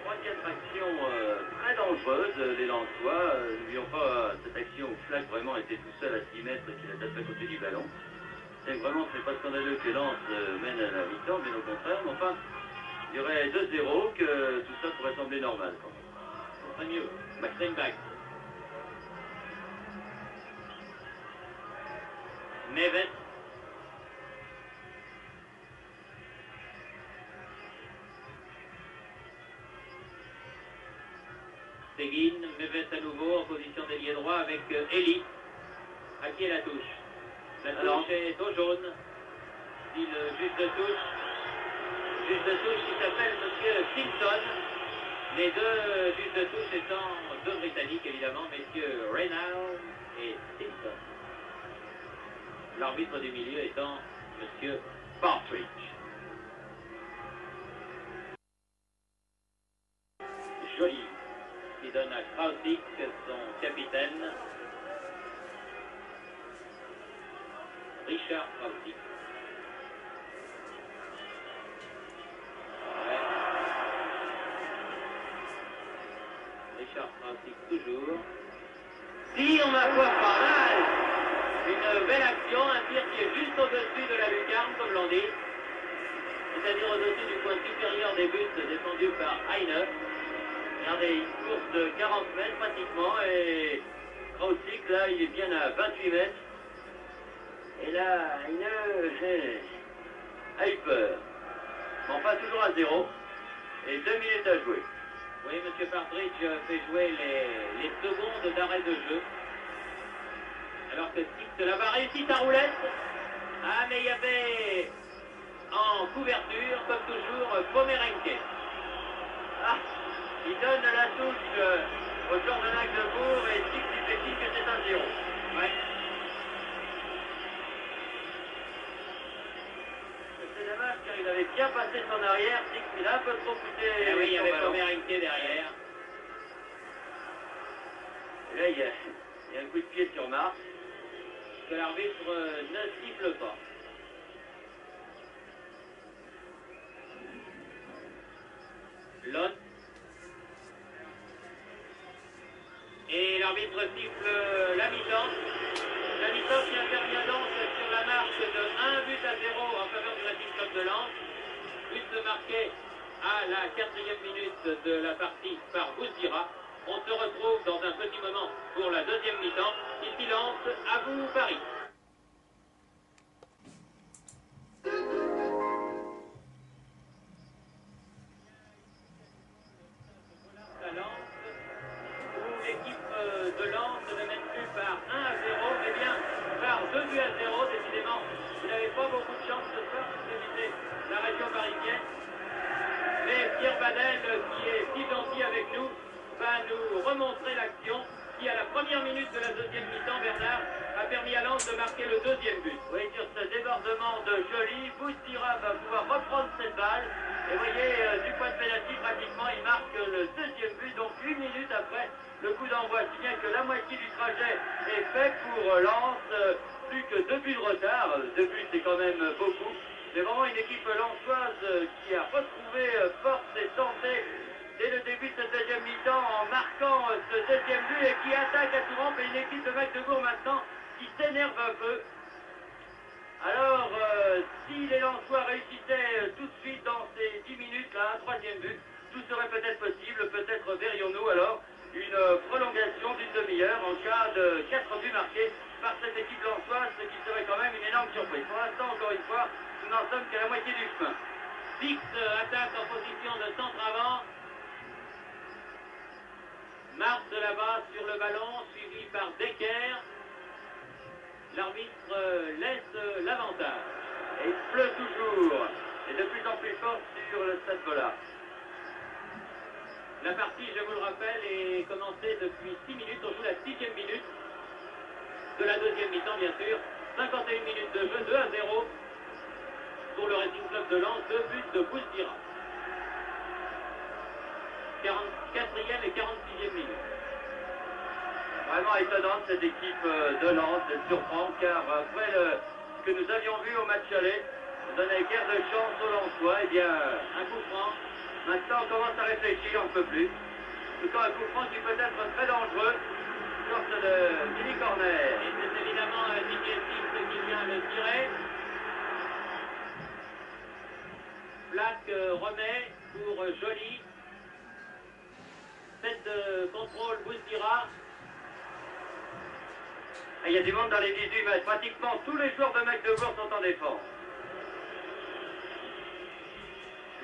3-4 actions très dangereuses, les Lensois. N'oublions pas cette action où Flack vraiment était tout seul à 6 mètres et qu'il a tapé à côté du ballon. Et vraiment, c'est pas scandaleux que Lens mène à la mi-temps, bien au contraire. Mais enfin, il y aurait 2-0 que tout ça pourrait sembler normal. Ce serait mieux. Steinbach. Neves. Seguin, Neves à nouveau en position d'ailier droit avec Eli. À qui est la touche? La touche est au jaune. Dit le juge de touche. Juge de touche qui s'appelle Monsieur Simpson. Les deux juges de touche étant deux Britanniques évidemment, messieurs Reynolds et Simpson. L'arbitre du milieu étant Monsieur Partridge. Joli, qui donne à Krausik, son capitaine, Richard Krausik. Ouais. Richard Krausik toujours. Tire ma foi pas mal. Une belle action, un tir qui est juste au-dessus de la lucarne, comme l'on dit. C'est-à-dire au-dessus du point supérieur des buts défendus par Heine. Regardez, une course de 40 mètres pratiquement et Krausik, là, il est bien à 28 mètres. Et là, Heine a eu peur. Enfin, toujours à 0. Et 2 minutes à jouer. Oui, M. Partridge fait jouer les secondes d'arrêt de jeu. Alors que Stix va réussi sa roulette. Ah, mais il y avait en couverture, comme toujours, Pomerenke. Ah, il donne la touche au joueur de Magdebourg et Stix lui fait signe que c'est un 0. Ouais. C'est dommage car il avait bien passé son arrière. Stix, il a un peu trop poussé. Ah oui, il y avait Pomerenke derrière. Et là, il y a un coup de pied sur Mars que l'arbitre ne siffle pas. Lot. Et l'arbitre siffle la mi-temps. La mi-temps qui intervient donc sur la marque de 1 but à 0 en faveur du Racing Club de Lens. But marqué à la 4e minute de la partie par Bouzira. On se retrouve dans un petit moment pour la deuxième mi-temps. Ici Lens, à vous Paris. Où l'équipe de Lens ne mène plus par 1 à 0, mais bien par 2 buts à 0. Décidément, vous n'avez pas beaucoup de chance ce soir si vous visez la région parisienne. Mais Pierre Badel, qui est si gentil avec nous, va nous remontrer l'action qui, à la première minute de la deuxième mi-temps, Bernard, a permis à Lens de marquer le deuxième but. Oui, sur ce débordement de Joly, Bouzira va pouvoir reprendre cette balle. Et voyez, du point de pénalty, pratiquement, il marque le deuxième but, donc 1 minute après le coup d'envoi. Si bien que la moitié du trajet est fait pour Lens, plus que 2 buts de retard. 2 buts, c'est quand même beaucoup. C'est vraiment une équipe lensoise qui a retrouvé force et santé dès le début de cette deuxième mi-temps en marquant ce deuxième but et qui attaque à tout rompre. Et une équipe de Magdebourg maintenant qui s'énerve un peu. Alors, si les Lensois réussissaient tout de suite dans ces 10 minutes, là, un troisième but, tout serait peut-être possible. Peut-être verrions-nous alors une prolongation d'une demi-heure en cas de 4 buts marqués par cette équipe lensoise, ce qui serait quand même une énorme surprise. Pour l'instant, encore une fois, nous n'en sommes qu'à la moitié du chemin. Fix attaque en position de centre avant. Mars là-bas sur le ballon, suivi par Decker. L'arbitre laisse l'avantage. Et il pleut toujours. Et de plus en plus fort sur le stade Bollard. La partie, je vous le rappelle, est commencée depuis 6 minutes. On joue la 6e minute de la deuxième mi-temps, bien sûr. 51 minutes de jeu, 2-0 pour le Racing Club de Lens. 2 buts de Boustira. 44e et 46e minute. Vraiment étonnante cette équipe de Lens, elle surprend car après ce que nous avions vu au match aller, ne donnait guère de chance aux Lensois. Eh bien, un coup franc. Maintenant, on commence à réfléchir, on ne peut plus. Tout cas, un coup franc qui peut être très dangereux. Sorte de mini corner. Et c'est évidemment Didier Six qui vient le tirer. Black remet pour Joly. Tête de contrôle Boustira. Il y a du monde dans les 18 mètres. Pratiquement tous les joueurs de Magdebourg sont en défense.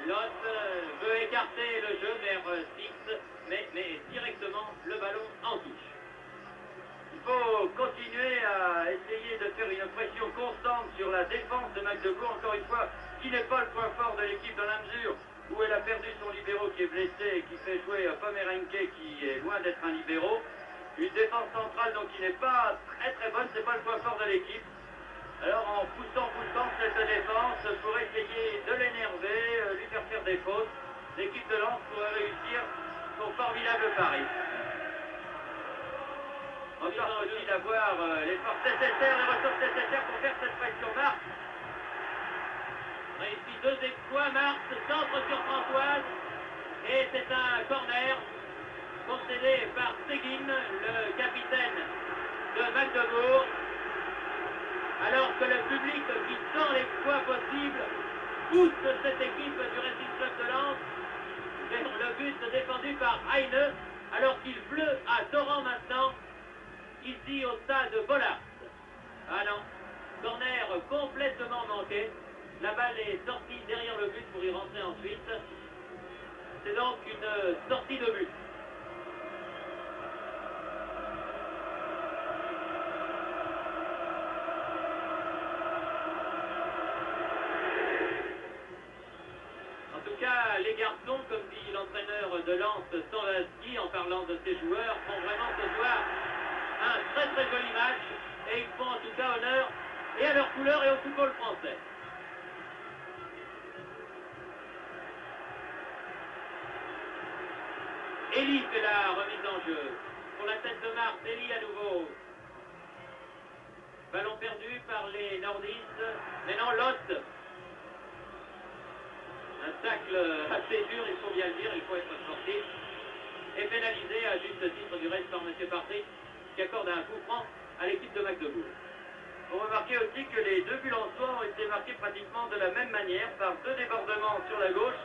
Lot veut écarter le jeu vers Six, mais directement le ballon en touche. Il faut continuer à essayer de faire une pression constante sur la défense de Magdebourg, encore une fois, qui n'est pas le point fort de l'équipe dans la mesure où elle a perdu son libéro qui est blessé et qui fait jouer Pomerenke qui est loin d'être un libéro. Une défense centrale donc qui n'est pas très bonne, c'est pas le point fort de l'équipe. Alors en poussant cette défense pour essayer de l'énerver, lui faire des fautes, l'équipe de Lens pourrait réussir son formidable pari. Encore faut-il avoir les forces nécessaires, les ressources nécessaires pour faire cette pression. Marc réussit 2 exploits, Marc centre sur Françoise et c'est un corner concédé par Seguin, le capitaine de Magdebourg, alors que le public qui sent l'exploit possible pousse cette équipe du Racing Club de Lens vers le but défendu par Heine, alors qu'il pleut à torrent maintenant ici au stade Bollard. Ah non, corner complètement manqué. La balle est sortie derrière le but pour y rentrer ensuite. C'est donc une sortie de but. Les garçons, comme dit l'entraîneur de Lens, Sanvaski, en parlant de ses joueurs, font vraiment ce soir un très joli match et ils font en tout cas honneur et à leur couleur et au football français. Elie fait la remise en jeu. Pour la tête de Marthe, Elie à nouveau. Ballon perdu par les nordistes. Mais non, Lot. Un tacle assez dur, il faut bien le dire, il faut être sportif. Et pénalisé à juste titre du reste par M. Partry, qui accorde un coup franc à l'équipe de Magdebourg. Vous remarquez aussi que les 2 buts lensois ont été marqués pratiquement de la même manière, par 2 débordements sur la gauche.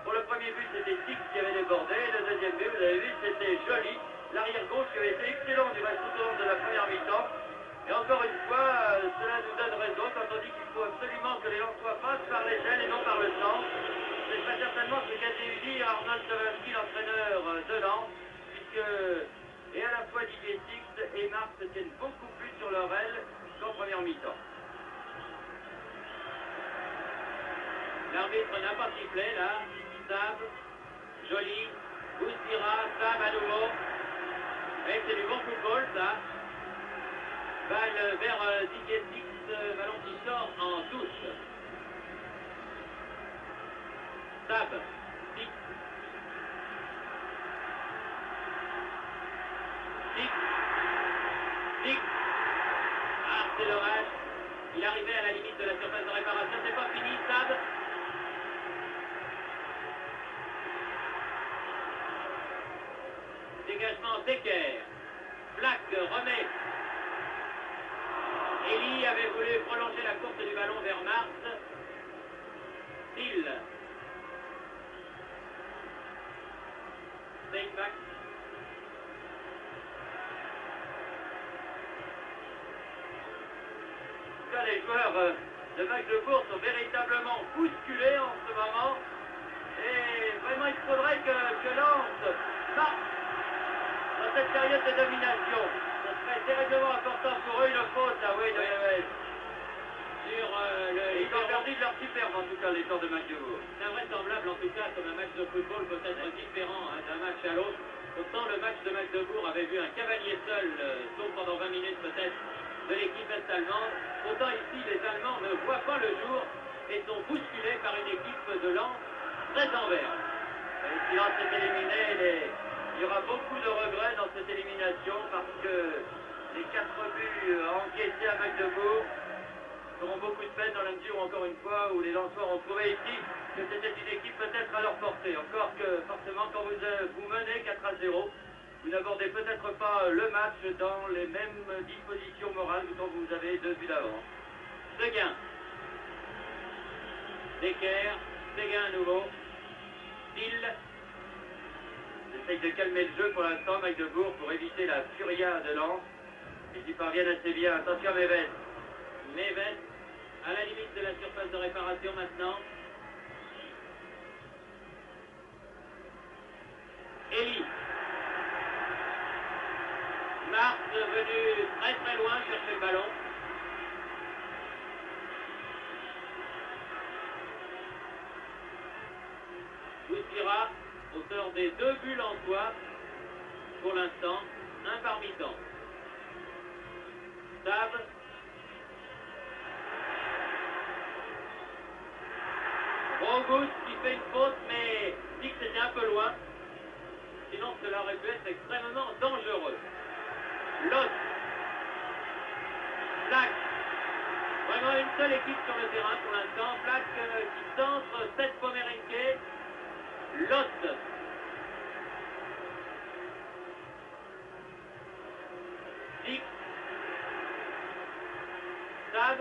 Pour le premier but, c'était Six qui avait débordé. Le deuxième but, vous avez vu, c'était Joly, l'arrière gauche qui avait été excellent du reste tout au long de la première mi-temps. Et encore une fois, cela nous donne raison quand on dit qu'il faut absolument que les Lensois passent par l'échelle et non par le centre. C'est très certainement ce qu'a dû dire Arnold Sanvaski, l'entraîneur de Lens, puisque et à la fois Didier Six et Marc se tiennent beaucoup plus sur leur aile qu'en première mi-temps. L'arbitre n'a pas sifflé là. Sab, Joly, Boustira, Sab à nouveau. Et c'est du bon football ça. Balle vers Didier Six, ballon qui sort en touche. Sab, Six. Six. Ah, c'est dommage. Il arrivait à la limite de la surface de réparation. C'est pas fini, Sab. Dégagement d'équerre. Black remet. Elie avait voulu prolonger la course du ballon vers Mars. Hill. Steinbach. Les joueurs de Magdebourg sont véritablement bousculés en ce moment. Et vraiment, il faudrait que Lens marque dans cette période de domination. Ce serait terriblement important pour eux, une faute à Wade Neves. Sur ils ont perdu de leur superbe, en tout cas, les joueurs de Magdebourg. C'est invraisemblable, en tout cas, comme un un match de football peut être différent d'un match à l'autre. Autant le match de Magdebourg avait vu un cavalier seul, sauf pendant 20 minutes peut-être, de l'équipe est-allemande. Autant ici, les Allemands ne voient pas le jour et sont bousculés par une équipe de Lens très en vert. Si Lens est éliminé, il y aura beaucoup de regrets dans cette élimination parce que les 4 buts encaissés à Magdebourg feront beaucoup de peine dans la mesure, encore une fois, où les Lensois ont trouvé ici que c'était une équipe peut-être à leur portée. Encore que, forcément, quand vous menez 4-0, vous n'abordez peut-être pas le match dans les mêmes dispositions morales que quand vous avez 2 buts d'avance. Seguin. Decker. Seguin à nouveau. Bill. Essaye de calmer le jeu pour l'instant, Magdebourg, pour éviter la furia de Lens. Ils y parviennent assez bien. Attention à Méves. Méves, à la limite de la surface de réparation maintenant. Elie. Mars venu très très loin chercher le ballon. Boussira, auteur des 2 buts en soi, pour l'instant, un par mi-temps. Stab. Rogus qui fait une faute, mais dit que c'était un peu loin. Sinon, cela aurait pu être extrêmement dangereux. Lot. Black. Vraiment une seule équipe sur le terrain pour l'instant. Black qui centre, 7 Pomerenke. Lot. Dix. Stab.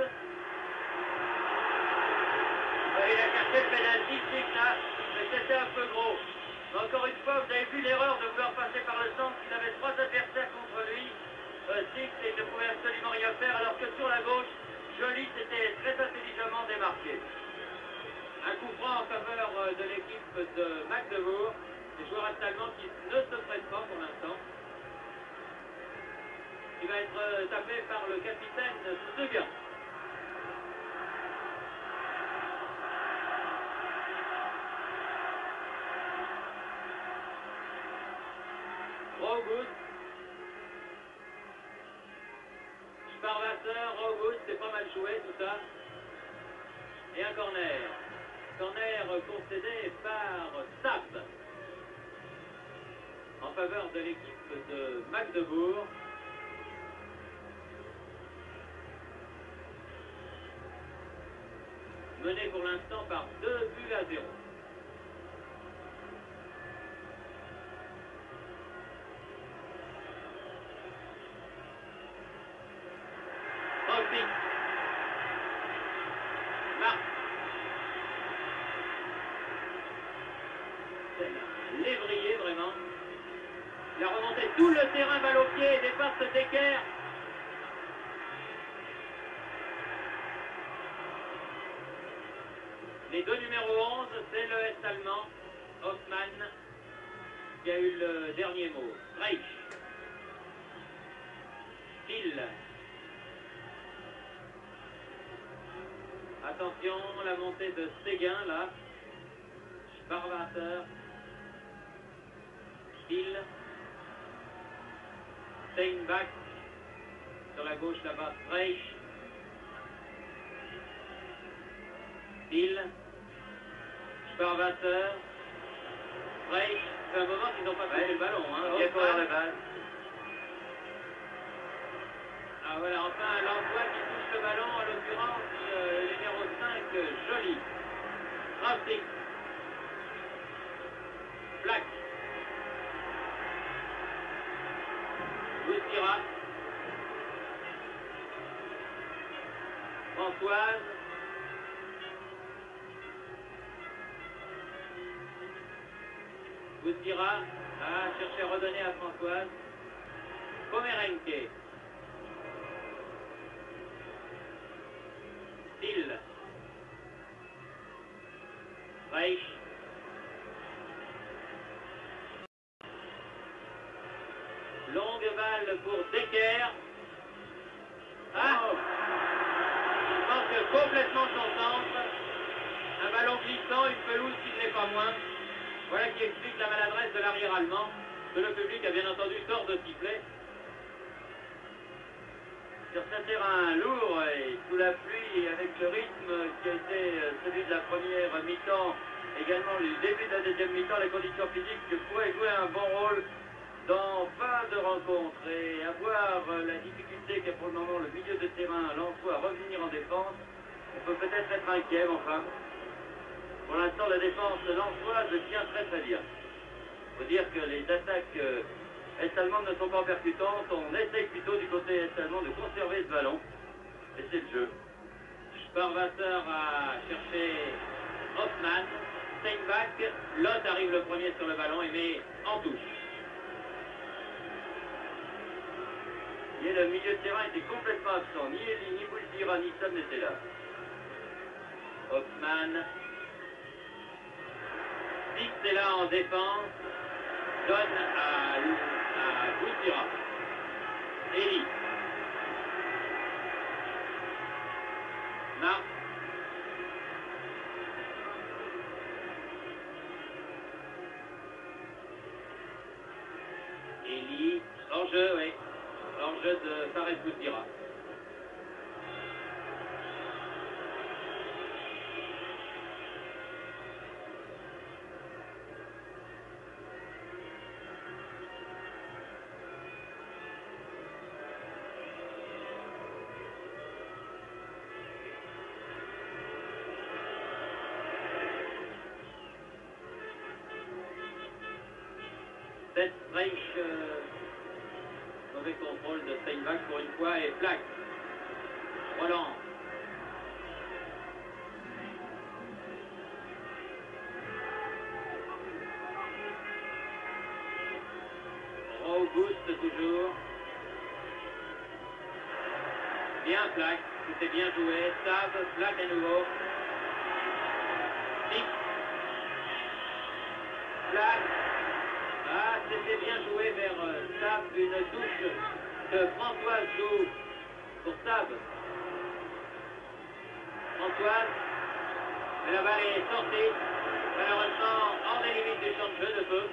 Il a cherché le pénalty, là, mais c'était un peu gros. Mais encore une fois, vous avez vu l'erreur de vouloir passer par le centre. Il avait 3 adversaires contre lui. Six, et il ne pouvait absolument rien faire, alors que sur la gauche, Joly s'était très intelligemment démarqué. Un coup franc en faveur de l'équipe de Magdebourg. Les joueurs allemands qui ne se prennent pas pour l'instant. Il va être tapé par le capitaine Seguin. Rogus. Sparwasser, Rogus, c'est pas mal joué tout ça. Et un corner. Corner concédé par Sap. En faveur de l'équipe de Magdebourg. Mené pour l'instant par 2 buts à 0. Rossi. Marc. C'est un lévrier vraiment. Il a remonté tout le terrain, balle au pied et dépasse Decker. Les 2 numéros 11, c'est le Est-Allemand, Hoffmann, qui a eu le dernier mot. Reich. Hill. Attention, la montée de Seguin, là. Sparwasser. Hill. Steinbach. Sur la gauche, là-bas, Reich. Hill. Sparwasser. Reich. C'est un moment qu'ils n'ont pas touché le ballon. Hein. Bien courir la balle. Ah voilà, enfin l'Antoine qui touche le ballon, en l'occurrence le numéro 5, Joly. Rafting. Black. Boussira. Françoise. Boussira. Ah, chercher à redonner à Françoise. Pomerenke. Hill. Reich. Longue balle pour Decker. Ah, il manque complètement son centre. Un ballon glissant, une pelouse qui ne l'est pas moins. Voilà qui explique la maladresse de l'arrière allemand, que le public a bien entendu tort de siffler. Sur ce terrain lourd et sous la pluie et avec le rythme qui a été celui de la première mi-temps, également le début de la deuxième mi-temps, les conditions physiques pourraient jouer un bon rôle dans pas de rencontres. Et à voir la difficulté qu'a pour le moment le milieu de terrain lensois à revenir en défense, on peut peut-être être inquiet, mais enfin, pour l'instant la défense lensoise tient très très bien. Il faut dire que les attaques est-allemandes ne sont pas percutantes, on essaye plutôt du côté est-allemand de conserver ce ballon, et c'est le jeu. Sparwasser a cherché Hoffmann, Steinbach, Lotte arrive le premier sur le ballon et met en touche. Et le milieu de terrain était complètement absent, ni Eli, ni Bouldira, ni Sam n'étaient là. Hoffmann, Dix est là en défense, donne à Bouldira. Eli. Marc. Eli, hors-jeu, oui. Hors-jeu de Fares Bouldira. Streich, mauvais contrôle de Steinbach pour une fois et plaque. Roland. Auguste toujours. Bien plaque, c'était bien joué. Save, plaque à nouveau. Dix. Plaque. Ah, c'était bien joué vers Sab, une touche que Françoise joue pour Sab. Françoise, mais la balle est sortie, malheureusement hors des limites du champ de jeu de peu.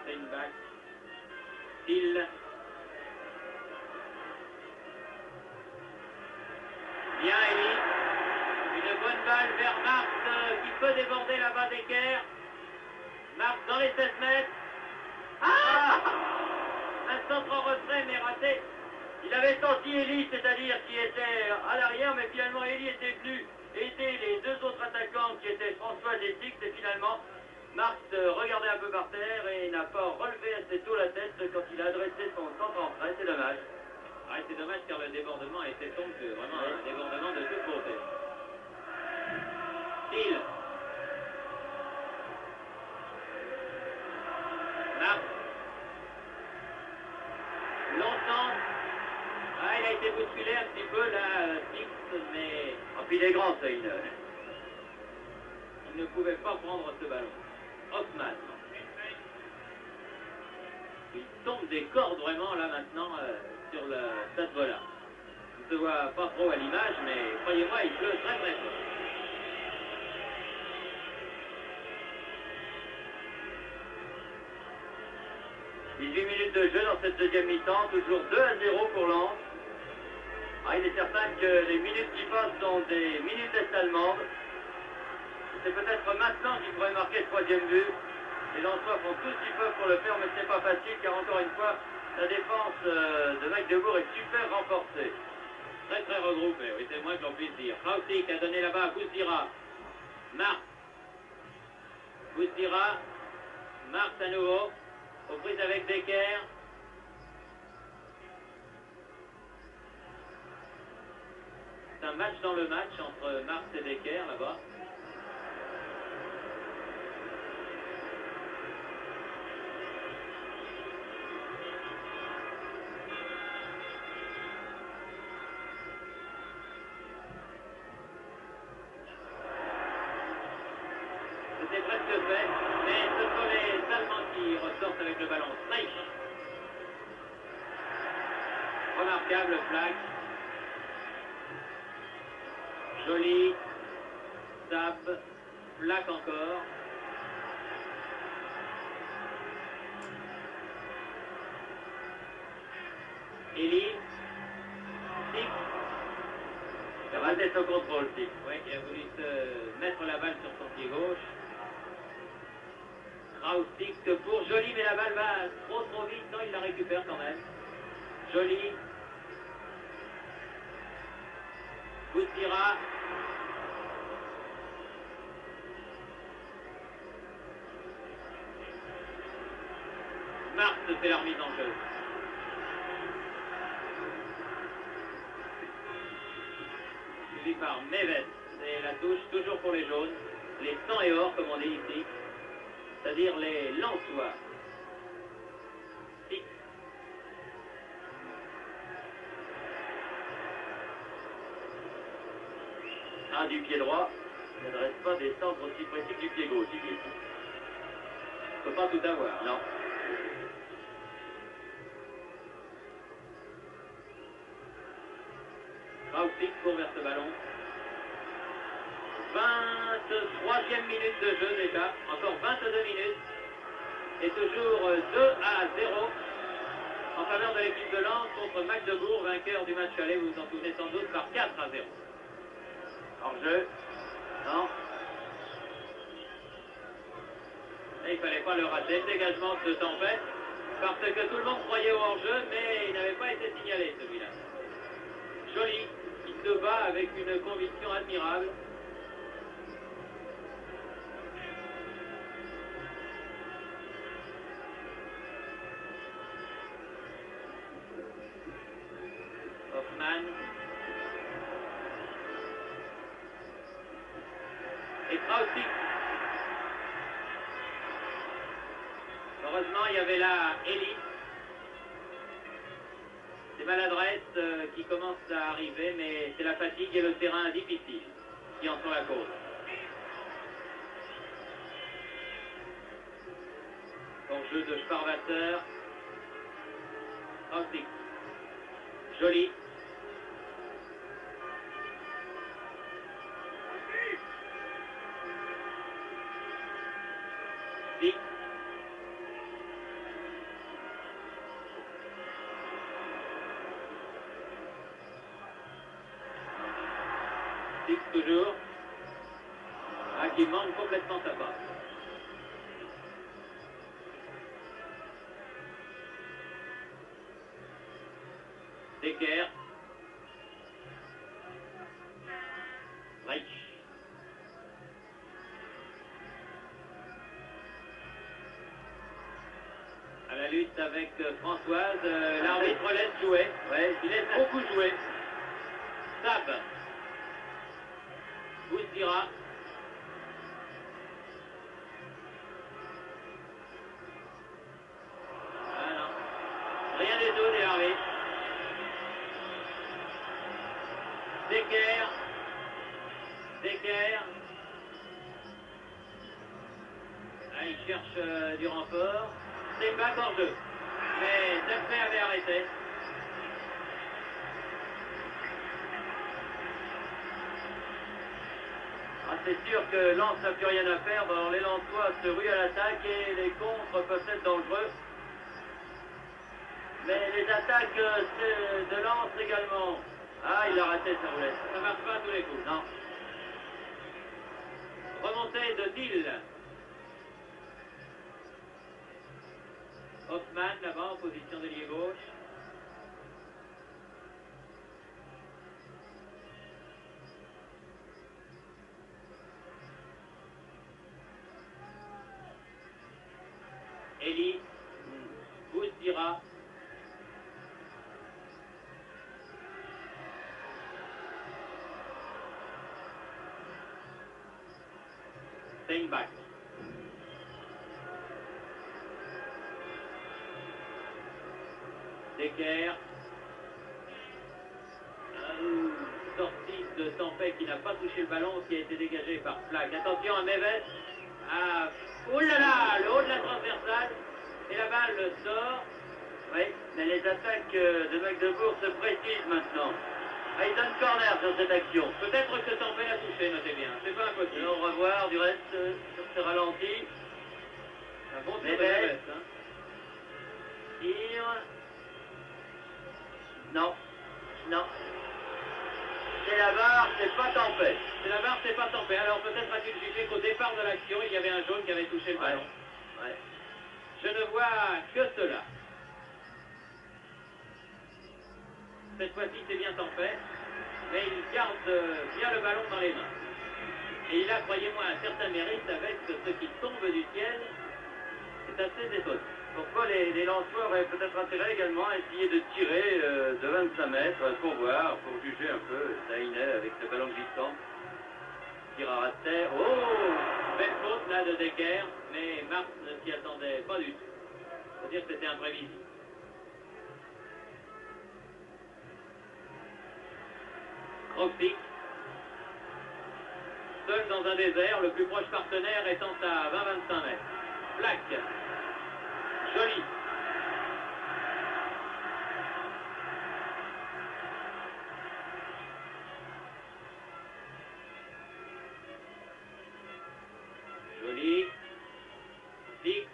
Steinbach, Thiel, bien Eli, une bonne balle vers Marx qui peut déborder la bas d'équerre. Marx dans les 16 mètres. Ah, un centre en retrait mais raté. Il avait senti Eli, c'est-à-dire qui était à l'arrière, mais finalement Eli était venu aider les deux autres attaquants qui étaient François et Dix, et finalement Marx regardait un peu par terre et n'a pas relevé assez tôt la tête quand il a adressé son centre en frais, c'est dommage. Ouais, c'est dommage car le débordement était somptueux, vraiment un débordement de toute beauté. Thiel. Marx. Longtemps. Ah, il a été bousculé un petit peu là, Dix, mais Ah, puis il est grand, ça, il ne pouvait pas prendre ce ballon. Hoffmann. Il tombe des cordes vraiment là maintenant sur le stade Vollard. On ne se voit pas trop à l'image, mais croyez-moi, il pleut très très fort. « 18 minutes de jeu dans cette deuxième mi-temps, toujours 2-0 pour Lens. Ah, il est certain que les minutes qui passent sont des minutes est-allemandes. C'est peut-être maintenant qu'ils pourraient marquer le troisième but. Les Lensois font tout ce qu'ils peuvent pour le faire, mais c'est pas facile, car encore une fois, la défense de Magdebourg est super renforcée. Très très regroupé, oui, c'est le moins que l'on puisse dire. Krausik a donné là-bas à Bouzdira. Marx. Bouzdira. Marx à nouveau. Aux prises avec Becker. C'est un match dans le match entre Marx et Becker là-bas. C'était presque fait, mais ce sont les Allemands qui ressortent avec le ballon. Streich. Remarquable plaque. Joli. Sab. Plaque encore. Eli. Six. Il a raté son contrôle, Six. Oui, il a voulu se mettre la balle sur son pied gauche. Kraustik pour Joly, mais la balle va trop vite. Non, il la récupère quand même. Joly. Boustira. Mars fait la remise en jeu. Suivi par Neves. C'est la touche toujours pour les jaunes. Les 100 et or, comme on dit ici. C'est-à-dire les Lensois. Six. Un du pied droit. Il ne reste pas des centres aussi précis que du pied gauche, il dit. Il ne faut pas tout avoir. Non. Kraustik court vers ce ballon. 23e minute de jeu déjà. Encore 22 minutes. Et toujours 2-0 en faveur de l'équipe de Lens contre Magdebourg, vainqueur du match aller, vous vous en souvenez sans doute, par 4-0. Hors-jeu. Non. Et il ne fallait pas le rater, le dégagement de Tempête, parce que tout le monde croyait au hors-jeu, mais il n'avait pas été signalé celui-là. Joli, il se bat avec une conviction admirable. Hoffmann. Et Kraustik. Heureusement, il y avait là Eli. Des maladresses qui commencent à arriver, mais c'est la fatigue et le terrain difficile qui en sont la cause. Bon jeu de Sparwasser. Kraustik. Joli. Six. Six toujours. Ah, qui manque complètement sa passe. Decker. Reich. À la lutte avec Françoise, l'arbitre laisse jouer. Ouais. Il laisse beaucoup jouer. Sab. Boustira. Ah non. Rien du tout des arbitres. Decker. Decker. Ah, il cherche du renfort. C'est pas hors jeu. Mais Zepfé avait arrêté. Ah, c'est sûr que Lens n'a plus rien à faire. Alors les Lensois se ruent à l'attaque et les contres peuvent être dangereux. Mais les attaques de Lens également. Ah, il a raté sa roulette. Ça marche pas à tous les coups. Non. Remontée de Thiel. Hoffmann là-bas en position d'ailier gauche. Eli. Boustira. Steinbach. Decker. Sortie de Tempête qui n'a pas touché le ballon, qui a été dégagé par Flack. Attention à Neves. Ah, Oh là là, le haut de la transversale. Et la balle sort. Oui, mais les attaques de Magdebourg se précisent maintenant. Ah, il donne corner sur cette action. Peut-être que Tempé l'a touché, notez bien. C'est pas impossible. Au revoir, du reste, sur ce ralenti. Un bon tir de Neves, hein. Tire. Non. Non. C'est la barre, c'est pas Tempé. C'est la barre, c'est pas Tempé. Alors peut-être a-t-il jugé qu'au départ de l'action, il y avait un jaune qui avait touché le ballon. Ouais. Je ne vois que cela. Cette fois-ci, c'est bien Tempé, mais il garde bien le ballon dans les mains. Et il a, croyez-moi, un certain mérite avec ce qui tombe du ciel. C'est assez étonnant. Pourquoi les lanceurs auraient peut-être intérêt également à essayer de tirer de 25 mètres pour voir, pour juger un peu Saïnet avec ce ballon glissant. Tir à ras de terre. Oh, belle faute là de Decker, mais Marx ne s'y attendait pas du tout. Faut dire que c'était imprévisible. Optique. Seul dans un désert, le plus proche partenaire étant à 20-25 mètres. Plaque. Joli. Joli. Fixe.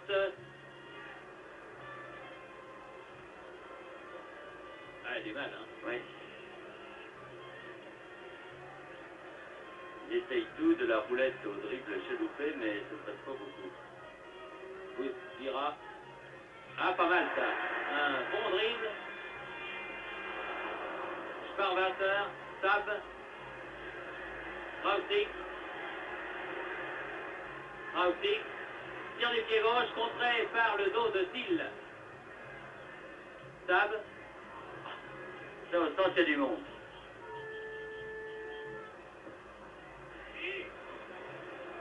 Ah, du mal, hein. Oui. Il essaye tout, de la roulette au dribble chez Loupé, mais ça ne passe pas beaucoup. Boustira. Ah, pas mal ça. Un bon dribble. Sparwasser. Sab. Krautik. Krautik. Tire du pied gauche, contré par le dos de Thiel. Sab. Ça, au sens, il y a du monde.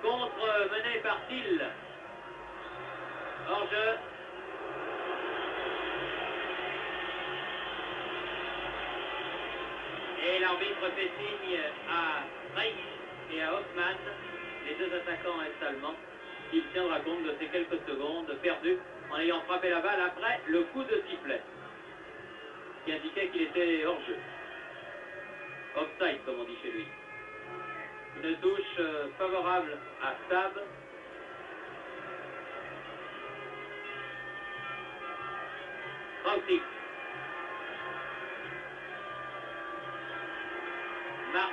Contre mené par Thiel. Hors-jeu. Et l'arbitre fait signe à Reich et à Hoffmann, les deux attaquants est-allemands. Il tiendra compte de ces quelques secondes perdues en ayant frappé la balle après le coup de sifflet qui indiquait qu'il était hors-jeu. Offside, comme on dit chez lui. Une touche favorable à Sab. Krautik. Marc.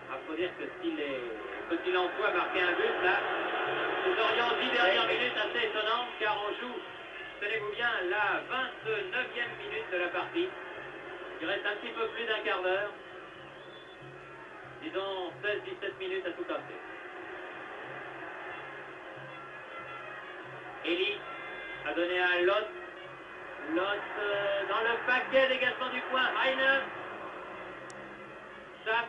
Il faut dire que s'il en soit marqué un but, là, nous aurions 10 dernières minutes assez étonnantes, car on joue, tenez-vous bien, la 29e minute de la partie. Il reste un petit peu plus d'un quart d'heure. Disons 16-17 minutes à tout casser. Eli a donné à Lot. Lot dans le paquet, dégagement du coin. Heine. Sab.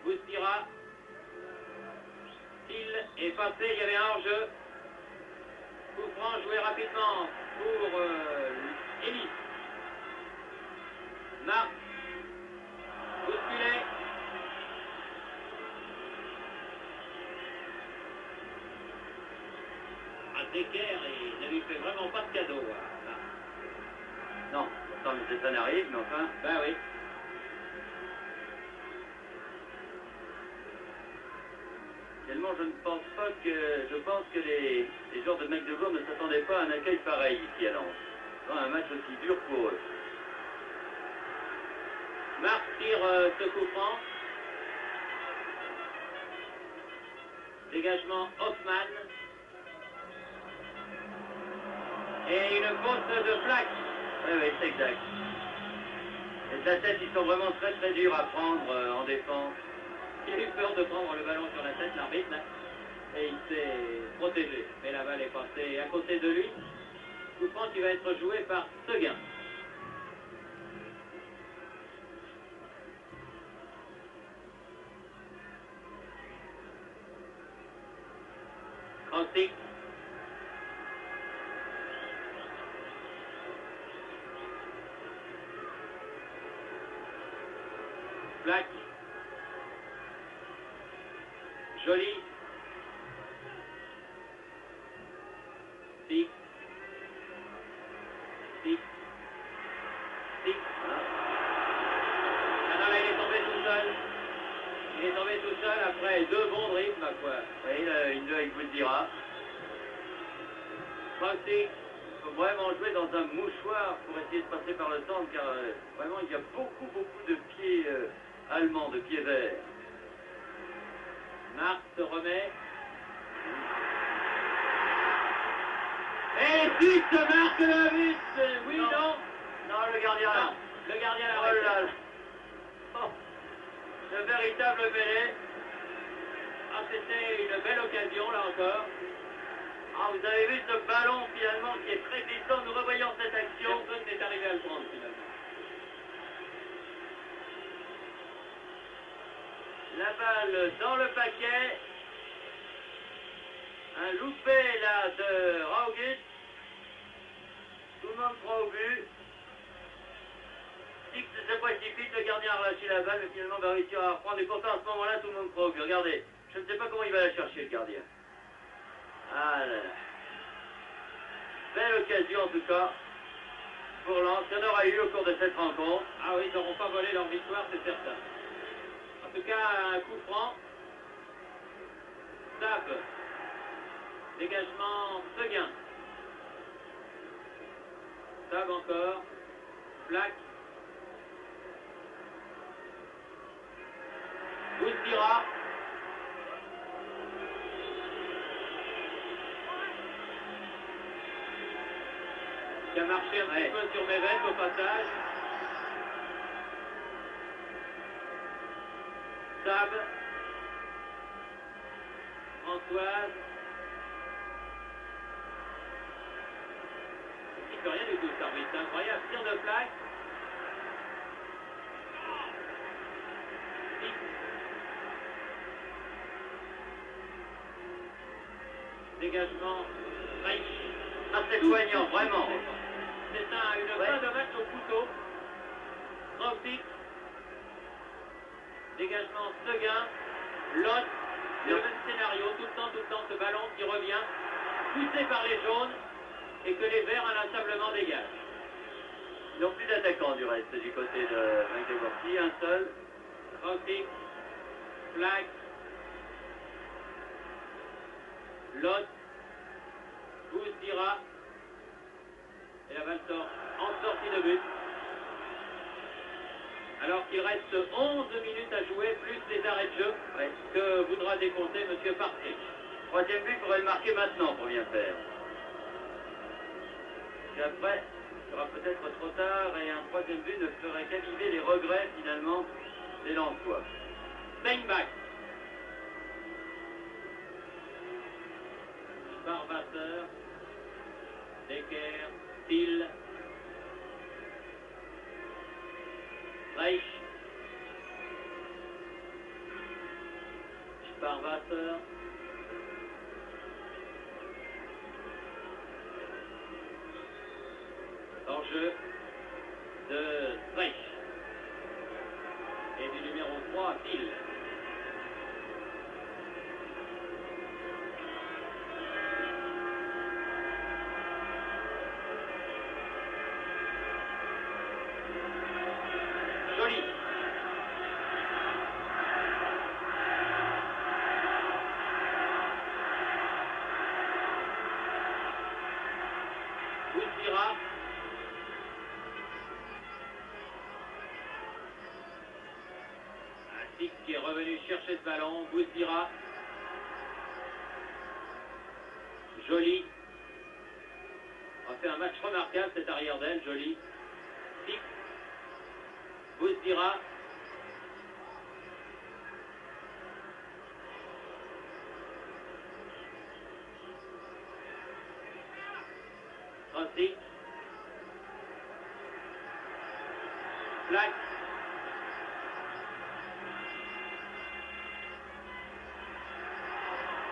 Boustira. Thiel est passé, il y avait un hors-jeu. Coup franc joué rapidement pour Eli. Marc. Bousculé. Decker et ne lui fait vraiment pas de cadeau. Non, pourtant ça n'arrive, mais enfin. Ben oui. Tellement je ne pense pas que. Je pense que les joueurs de Magdebourg ne s'attendaient pas à un accueil pareil ici à Lens. Dans un match aussi dur pour eux. Marc tire ce coup franc. Dégagement Hoffmann. Et une faute de plaque. Oui, c'est exact. Et de la tête, ils sont vraiment très très durs à prendre en défense. Il a eu peur de prendre le ballon sur la tête, l'arbitre, là, et il s'est protégé. Mais la balle est passée à côté de lui. Coup franc qui va être joué par Seguin. Krautik. Plaque. Joli. Six. Six. Six. Ah non, là, il est tombé tout seul. Il est tombé tout seul après deux bons dribbles, ma foi. Oui, il a une deux avec Bouzdira. Six. Il faut vraiment jouer dans un mouchoir pour essayer de passer par le centre, car vraiment, il y a beaucoup de pieds allemands, de pieds verts. Marc se remet. Et Six marque le but. Oui, non. Non, le gardien. Non, le gardien l'a Oh arrêté. là là. Oh, de véritable mêlée. Ah, c'était une belle occasion, là encore. Ah, vous avez vu ce ballon finalement qui est très glissant. Nous revoyons cette action. Personne n'est arrivé à le prendre, finalement. La balle dans le paquet. Un loupé là de Raugut. Tout le monde croit au but. Six se précipite, le gardien a relâché la balle, mais finalement va réussir à reprendre. Et pourtant à ce moment-là, tout le monde croit au but. Regardez, je ne sais pas comment il va la chercher le gardien. Ah là là. Belle occasion en tout cas pour Lens. Il y en aura eu au cours de cette rencontre. Ah oui, ils n'auront pas volé leur victoire, c'est certain. En tout cas, un coup franc. Tape. Dégagement Seguin. Tape encore. Plaque. Bouzdira. Qui a marché un petit peu sur Mévette au passage. Sab. Françoise. Il ne fait rien du tout, cet arbitre. C'est incroyable. Tir de plaque. Dégagement. Reich. Ah, c'est poignant, vraiment. C'est une fin de match au couteau. 36. Dégagement Seguin. Lot. Le même scénario. Tout le temps, ce ballon qui revient. Poussé par les jaunes. Et que les verts inlassablement dégagent. Ils n'ont plus d'attaquants du reste du côté de Magdeburg. Un seul. 36. Plaque. Lot. Bouzdira. Et la balle sort en sortie de but. Alors qu'il reste 11 minutes à jouer, plus les arrêts de jeu que voudra décompter M. Partridge. Troisième but, il faudrait le marquer maintenant pour bien faire. Et après, il sera peut-être trop tard et un troisième but ne ferait qu'aviver les regrets finalement des Lensois. Steinbach. Barwasser. Decker. Thiel. Reich. Barwasser. Hors-jeu de Reich. Et du numéro 3, Thiel. Joli. Bouzdira. Six qui est revenu chercher ce ballon. Bouzdira. Joli. A fait un match remarquable cet arrière d'aile. Joli. Six. Bouzdira. Rossi. Plaque.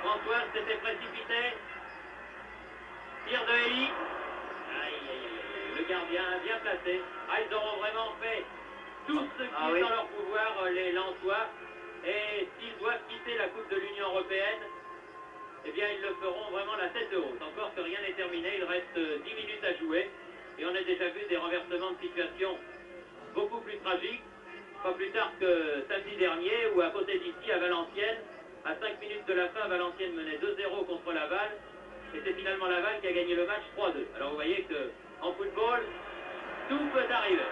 Françoise s'était précipité. Tir de Elie. Aïe, aïe, aïe, aïe. Le gardien bien placé. Ah, ils auront vraiment fait tout ce qui est dans leur pouvoir les Lensois. Et s'ils doivent quitter la Coupe de l'Union Européenne, eh bien ils le feront vraiment la tête haute. Encore que rien n'est terminé, il reste 10 minutes à jouer. Et on a déjà vu des renversements de situation beaucoup plus tragiques. Pas plus tard que samedi dernier, où à côté d'ici, à Valenciennes, à 5 minutes de la fin, Valenciennes menait 2-0 contre Laval. Et c'est finalement Laval qui a gagné le match 3-2. Alors vous voyez qu'en football, tout peut arriver.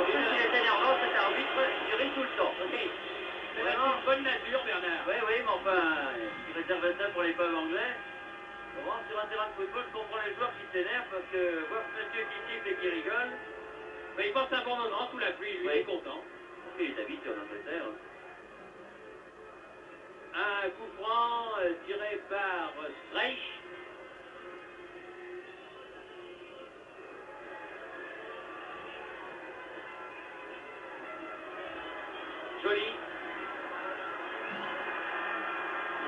En plus, il est énervant, cet arbitre, il rit tout le temps. Oui. C'est Vraiment. une bonne nature, Bernard. Oui, oui, mais enfin, il réserve ça pour les pauvres anglais. Bon, sur un terrain de football, je comprends les joueurs qui s'énervent parce que voir ce monsieur qui siffle et qui rigole. Mais il passe un bon moment sous la pluie, lui, Oui. il est content. Il est habitué en Angleterre. Un coup franc tiré par Streich. Joli.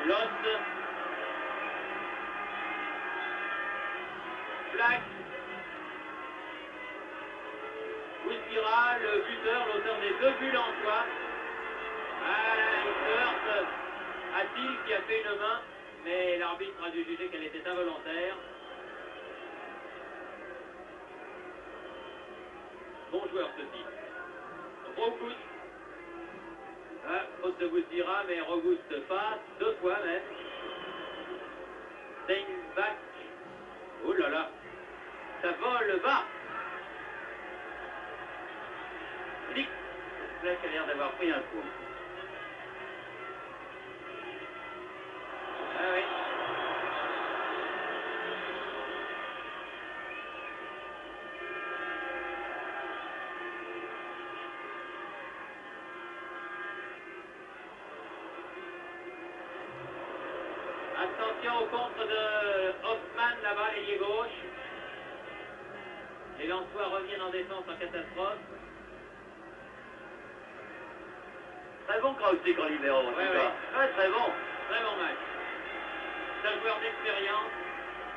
Lotte. Black. Gouzdira, le buteur, l'auteur des 2 buts lensois. Ah, il se heurte à Thiel qui a fait une main, mais l'arbitre a dû juger qu'elle était involontaire. Bon joueur ceci. Rogout. Ah, faute de Gouzdira, mais Rogout passe 2 fois même. Steinbach. Oh là là. Ça vole bas. Flick. Là, qui a l'air d'avoir pris un coup. Ah oui. Attention au contre de Hoffman là-bas, l'ailier gauche. Les Lensois reviennent en défense en catastrophe. Très bon Krautsik en libéro, en tout Ouais, cas. Ouais, très bon. Très bon match. C'est un joueur d'expérience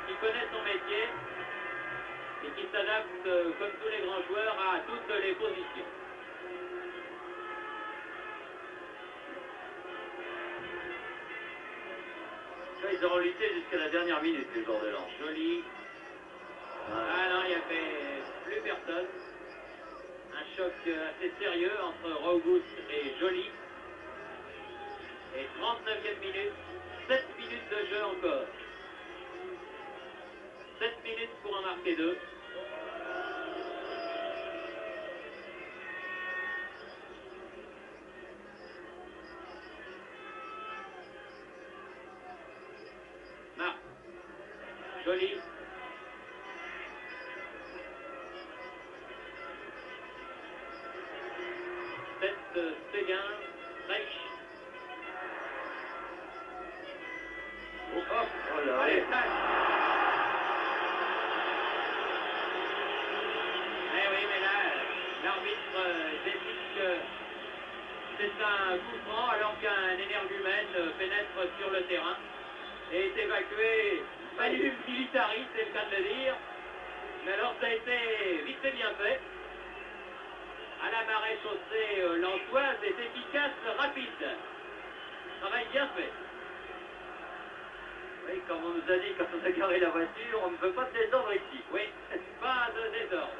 qui connaît son métier et qui s'adapte, comme tous les grands joueurs, à toutes les positions. Ça, ils auront lutté jusqu'à la dernière minute, les joueurs de Lens. Joli. Ah non, il n'y avait plus personne. Un choc assez sérieux entre Rogout et Joly. Et 39e minute, 7 minutes de jeu encore. 7 minutes pour en marquer 2. Marc. Joly. Séguin. Reich. Oh là, Allez, ouais. tac. Eh oui, mais là, l'arbitre décide que c'est un coup franc alors qu'un énergumène pénètre sur le terrain et est évacué manu militari, c'est le cas de le dire. Mais alors ça a été vite fait bien fait. À la marée chaussée lensoise est efficace, rapide. Travail bien fait. Oui, comme on nous a dit quand on a garé la voiture, on ne veut pas de désordre ici. Oui, pas de désordre.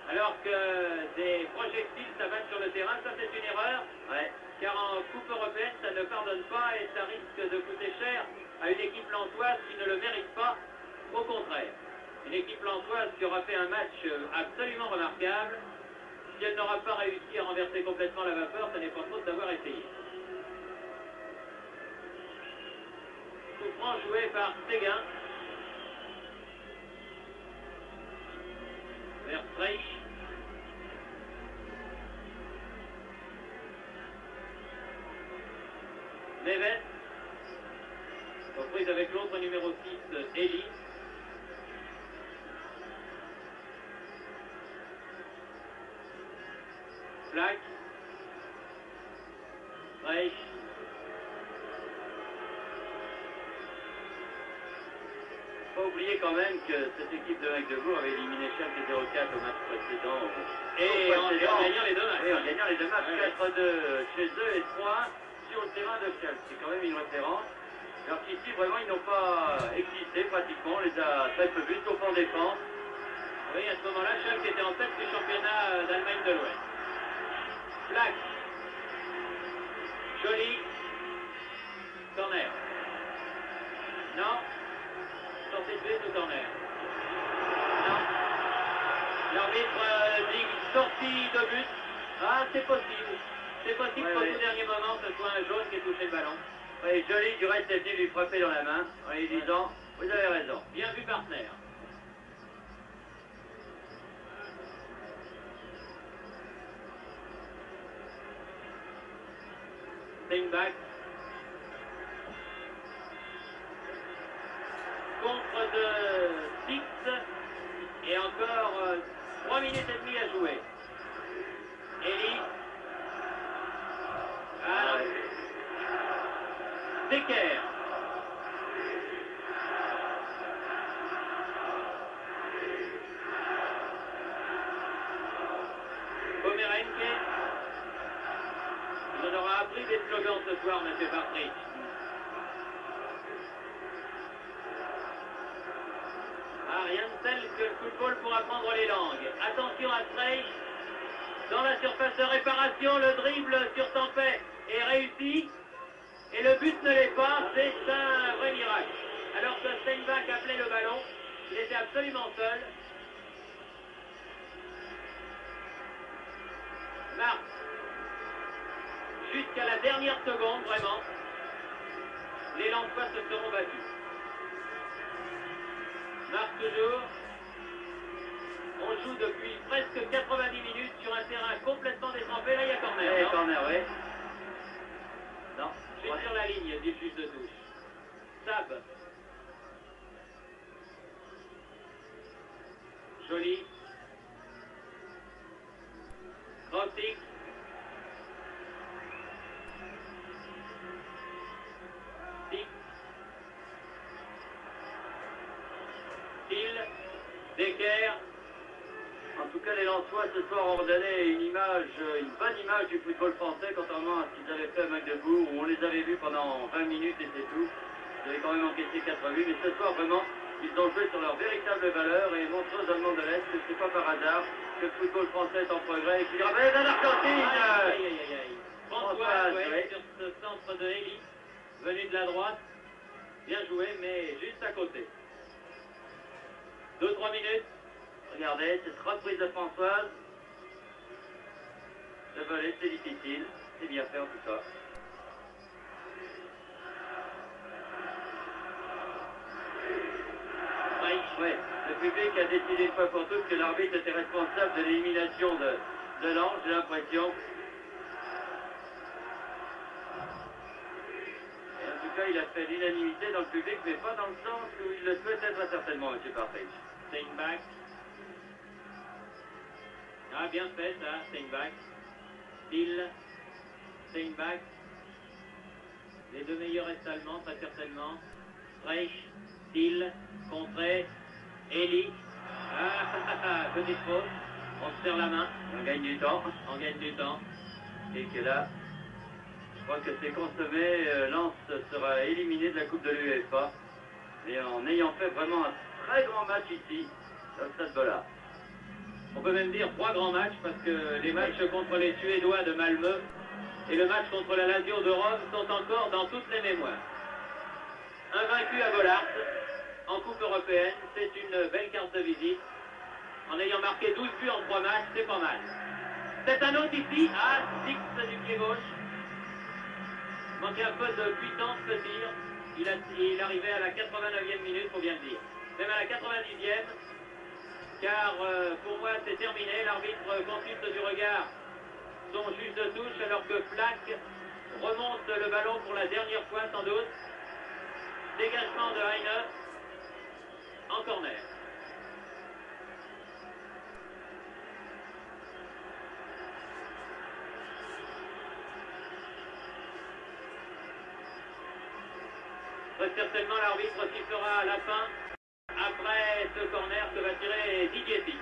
Alors que des projectiles s'abattent sur le terrain, ça c'est une erreur. Ouais. Car en Coupe européenne, ça ne pardonne pas et ça risque de coûter cher à une équipe lensoise qui ne le mérite pas. Au contraire, une équipe lensoise qui aura fait un match absolument remarquable. Si elle n'aura pas réussi à renverser complètement la vapeur, ça n'est pas faute d'avoir essayé. Coup franc joué par Séguin. Vers Streich. Neves. Reprise avec l'autre numéro 6, Eli. Flack. Reich. Faut oublier oublier quand même que cette équipe de Magdebourg avait éliminé Schalke 04 au match précédent. Et en gagnant les deux matchs. Oui, en gagnant les deux matchs, 4-2 chez eux et 3-1 sur le terrain de Schalke. C'est quand même une référence. Alors qu'ici, vraiment, ils n'ont pas existé pratiquement. On les a très peu vus, sauf en défense. Oui, à ce moment-là, Schalke était en tête du championnat d'Allemagne de l'Ouest. Black. Joli. Corner. Non. Sortie de but ou corner? Non. L'arbitre dit sortie de but. Ah, c'est possible. C'est possible qu'au tout dernier moment, ce soit un jaune qui ait touché le ballon. Oui, Joli, du reste, est venu lui frapper dans la main en lui disant vous avez raison. Bien vu, partenaire. Steinbach. Contre de 6 et encore 3 minutes et demie à jouer. Eli. Ah, Decker. Pomerenke. Il en aura appris des slogans ce soir, M. Partridge. Ah, rien de tel que le football pour apprendre les langues. Attention à Streich. Dans la surface de réparation, le dribble sur Tempet est réussi. Et le but ne l'est pas. C'est un vrai miracle. Alors que Steinbach appelait le ballon, il était absolument seul. Marc. Jusqu'à la dernière seconde, vraiment, les Lensois se seront battus. Marc toujours. On joue depuis presque 90 minutes sur un terrain complètement détrempé. Là, il y a corner. Et corner, oui. Non. Je suis sur la ligne, dit le juge de touche. Sab. Joli. Krotik. Stick. Thiel. Decker. En tout cas, les Lensois ce soir ont redonné une bonne image du football français, contrairement à ce qu'ils avaient fait à Magdebourg, où on les avait vus pendant 20 minutes et c'est tout. Ils avaient quand même encaissé 4 buts, mais ce soir, vraiment, ils ont joué sur leur véritable valeur et montré aux Allemands de l'Est que c'est pas par hasard que le football français est en progrès et qu'il ramène à l'Argentine. François, ouais, sur ce centre de Eli, venu de la droite, bien joué, mais juste à côté. 2-3 minutes. Regardez, cette reprise de Françoise. Le volet, c'est difficile. C'est bien fait en tout cas. Oui, le public a décidé une fois pour toutes que l'arbitre était responsable de l'élimination de Lens, j'ai l'impression. Et en tout cas, il a fait l'unanimité dans le public, mais pas dans le sens où il le souhaite être certainement, M. Partridge. Steinbach. Ah, bien fait ça, Steinbach. Thiel. Steinbach. Les deux meilleurs restent allemands, très certainement. Streich. Thiel. Contré. Eli. Ah, petite faute. On se serre la main. On gagne du temps. On gagne du temps. Et que là, je crois que c'est consommé. Lens sera éliminé de la Coupe de l'UEFA. Et en ayant fait vraiment un très grand match ici, dans le Stade Bollard. On peut même dire 3 grands matchs parce que les matchs contre les Suédois de Malmö et le match contre la Lazio de Rome sont encore dans toutes les mémoires. Invaincu à Bollard en Coupe européenne, c'est une belle carte de visite. En ayant marqué 12 buts en 3 matchs, c'est pas mal. C'est un autre ici, à Six du pied gauche. Manquait un peu de puissance, peut dire. Il arrivait à la 89e minute, faut bien le dire. Même à la 90e, car pour moi c'est terminé. L'arbitre consulte du regard son juge de touche alors que Flack remonte le ballon pour la dernière fois sans doute. Dégagement de Heine en corner. Très certainement l'arbitre sifflera à la fin, après après ce corner que va tirer Didier Fils.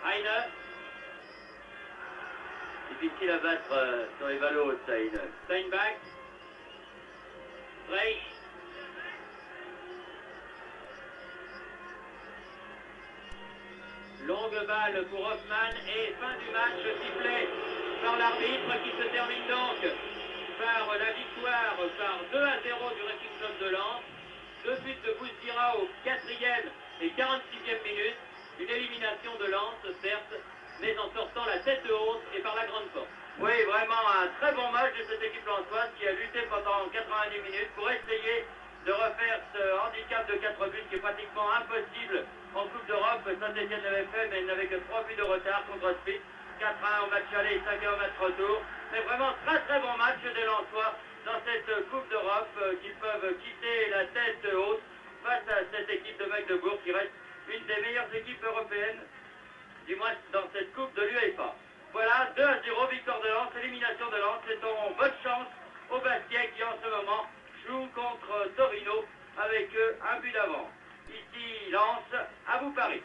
Heine. Difficile à battre sur les ballots, ça, Heine. Steinbach. Reich. Longue balle pour Hoffmann et fin du match sifflé par l'arbitre qui se termine donc par la victoire par 2-0 du Racing Club de Lens. 2 buts de Bousdira au 4e et 46e minute. Une élimination de Lens, certes, mais en sortant la tête haute et par la grande porte. Oui, vraiment un très bon match de cette équipe lensoise qui a lutté pendant 90 minutes pour essayer de refaire ce handicap de 4 buts qui est pratiquement impossible en Coupe d'Europe. Saint-Etienne l'avait fait, mais il n'avait que 3 buts de retard contre Split. 4-1 au match aller et 5-1 au match retour. C'est vraiment très très bon match des Lensois dans cette Coupe d'Europe qui peuvent quitter la tête haute face à cette équipe de Magdebourg qui reste une des meilleures équipes européennes, du moins dans cette Coupe de l'UEFA. Voilà, 2-0, victoire de Lens, élimination de Lens. C'est en bonne chance au basket qui en ce moment joue contre Torino avec un but d'avance. Ici Lens, à vous Paris.